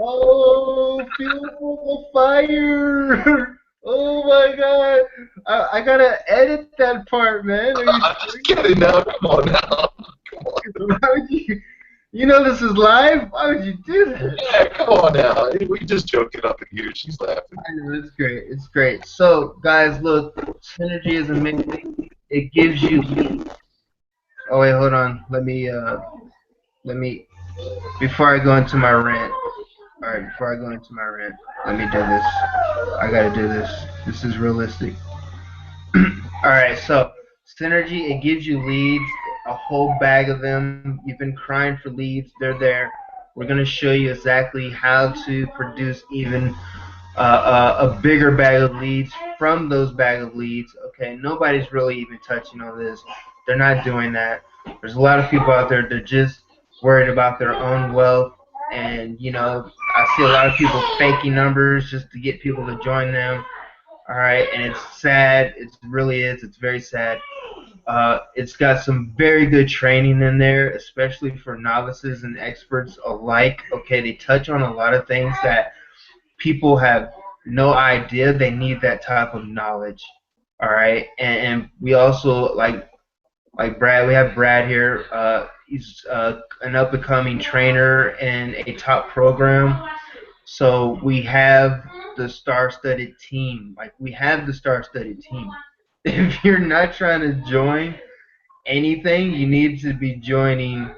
Oh, feel the fire! Oh my god! I gotta edit that part, man. I'm just kidding now. Come on now. Come on. Why would you know this is live? Why would you do that? Yeah, come on now. We just joking up in here. She's laughing. I know, it's great. It's great. So, guys, look, synergy is amazing. It gives you. Oh wait, hold on. Let me. Before I go into my rant. All right, before I go into my rant, let me do this. I gotta do this. This is realistic. All right, so synergy, it gives you leads, a whole bag of them. You've been crying for leads. They're there. We're gonna show you exactly how to produce even a bigger bag of leads from those bag of leads. Okay, nobody's really even touching on this. They're not doing that. There's a lot of people out there that are just worried about their own wealth and you know, I see a lot of people faking numbers just to get people to join them. All right, and it's sad. It really is. It's very sad. It's got some very good training in there, especially for novices and experts alike. Okay, they touch on a lot of things that people have no idea they need that type of knowledge. All right, and we also like Brad. We have Brad here. He's an up and coming trainer in a top program. So we have the star-studded team. Like we have the star-studded team. If you're not trying to join anything, you need to be joining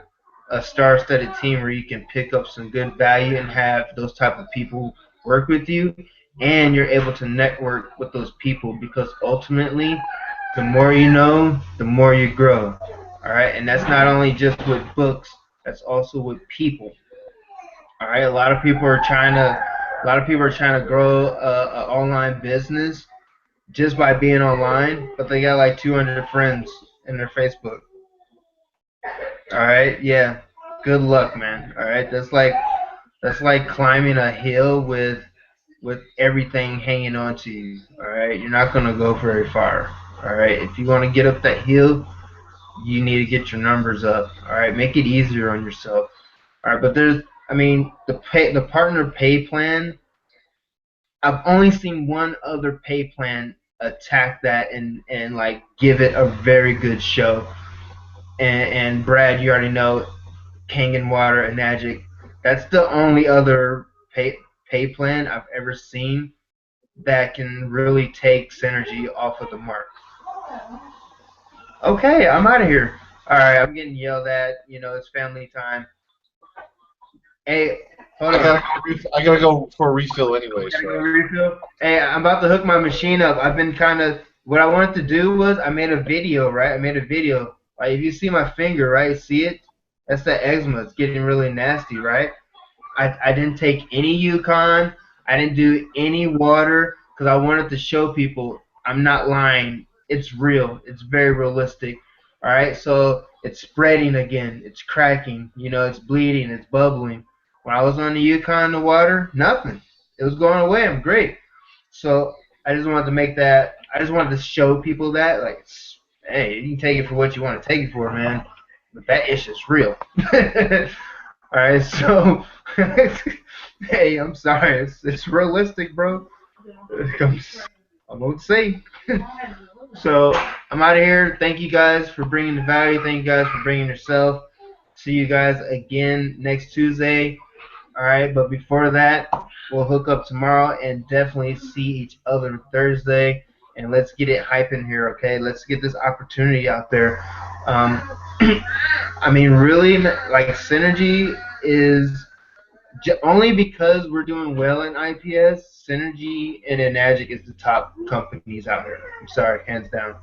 a star-studded team where you can pick up some good value and have those type of people work with you, and you're able to network with those people because ultimately, the more you know, the more you grow. All right, and that's not only just with books, that's also with people. All right, a lot of people are trying to grow a online business just by being online, but they got like 200 friends in their Facebook. All right, yeah. Good luck, man. All right, that's like climbing a hill with everything hanging on to you. All right, you're not gonna go very far. All right, if you want to get up that hill, you need to get your numbers up. All right, make it easier on yourself. All right, but I mean, the partner pay plan. I've only seen one other pay plan attack that and like give it a very good show. And Brad, you already know Kangen Water and Magic. That's the only other pay plan I've ever seen that can really take synergy off of the mark. Okay, I'm out of here. All right, I'm getting yelled at. You know, it's family time. Hey, hold on. I gotta go for a refill anyway. Gotta go So refill. Hey, I'm about to hook my machine up. I've been kind of. What I wanted to do was I made a video, right? I made a video. Like if you see my finger, right? See it? That's the eczema. It's getting really nasty, right? I didn't take any Yukon. I didn't do any water because I wanted to show people I'm not lying. It's real. It's very realistic. All right. So it's spreading again. It's cracking. You know, it's bleeding. It's bubbling. When I was on the Yukon, the water, nothing. It was going away. I'm great. So I just wanted to make that. I just wanted to show people that, like, hey, you can take it for what you want to take it for, man. But that issue's real. All right, so hey, I'm sorry, it's realistic, bro. I won't say. So I'm out of here. Thank you guys for bringing the value. Thank you guys for bringing yourself. See you guys again next Tuesday. All right, but before that, we'll hook up tomorrow and definitely see each other Thursday. And let's get it hyping here, okay? Let's get this opportunity out there. Um, I mean, really, like Synergy is only because we're doing well in IPS. Synergy and Enagic is the top companies out there. I'm sorry, hands down,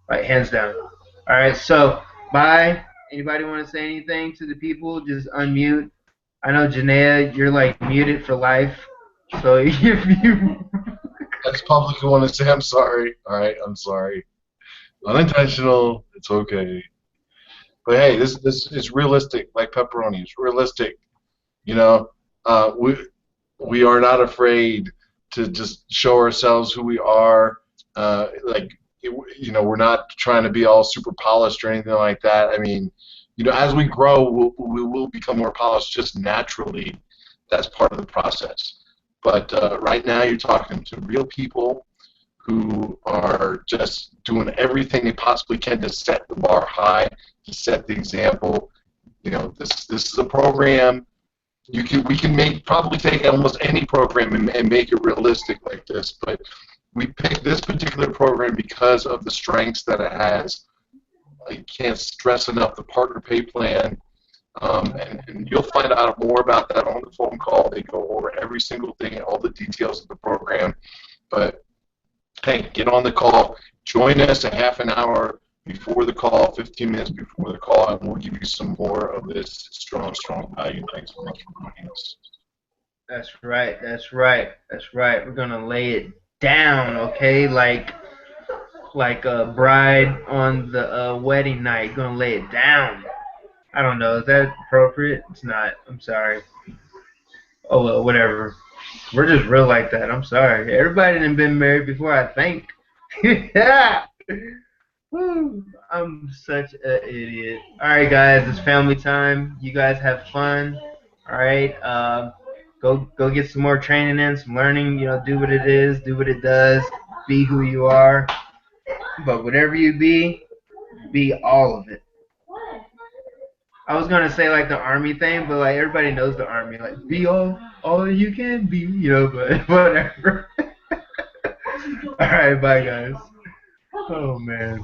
like hands down. All right, so bye. Anybody want to say anything to the people? Just unmute. I know Janaea, you're like muted for life. So if you I just publicly want to say I'm sorry. All right, I'm sorry. Unintentional. It's okay. But hey, this is realistic, like pepperoni. It's realistic. You know, we are not afraid to just show ourselves who we are. You know, we're not trying to be all super polished or anything like that. I mean, you know, as we grow, we will become more polished just naturally. That's part of the process. But right now, you're talking to real people who are just doing everything they possibly can to set the bar high, to set the example. You know, this is a program. We can probably take almost any program and make it realistic like this, but we picked this particular program because of the strengths that it has. I can't stress enough the partner pay plan, and you'll find out more about that on the phone call. They go over every single thing, all the details of the program. But hey, get on the call. Join us a half an hour before the call, 15 minutes before the call, and we'll give you some more of this strong value. Thanks so much for joining us. That's right. That's right. That's right. We're gonna lay it down, okay? Like a bride on the wedding night. Gonna lay it down. I don't know. Is that appropriate? It's not. I'm sorry. Oh well, whatever. We're just real like that. I'm sorry. Everybody done been married before, I think. Yeah. Woo. I'm such an idiot. All right, guys, it's family time. You guys have fun. All right. Go get some more training in, some learning. You know, do what it is, do what it does, be who you are. But whatever you be all of it. I was gonna say like the army thing, but like everybody knows the army. Like be all you can be, you know. But whatever. All right, bye guys. Oh man.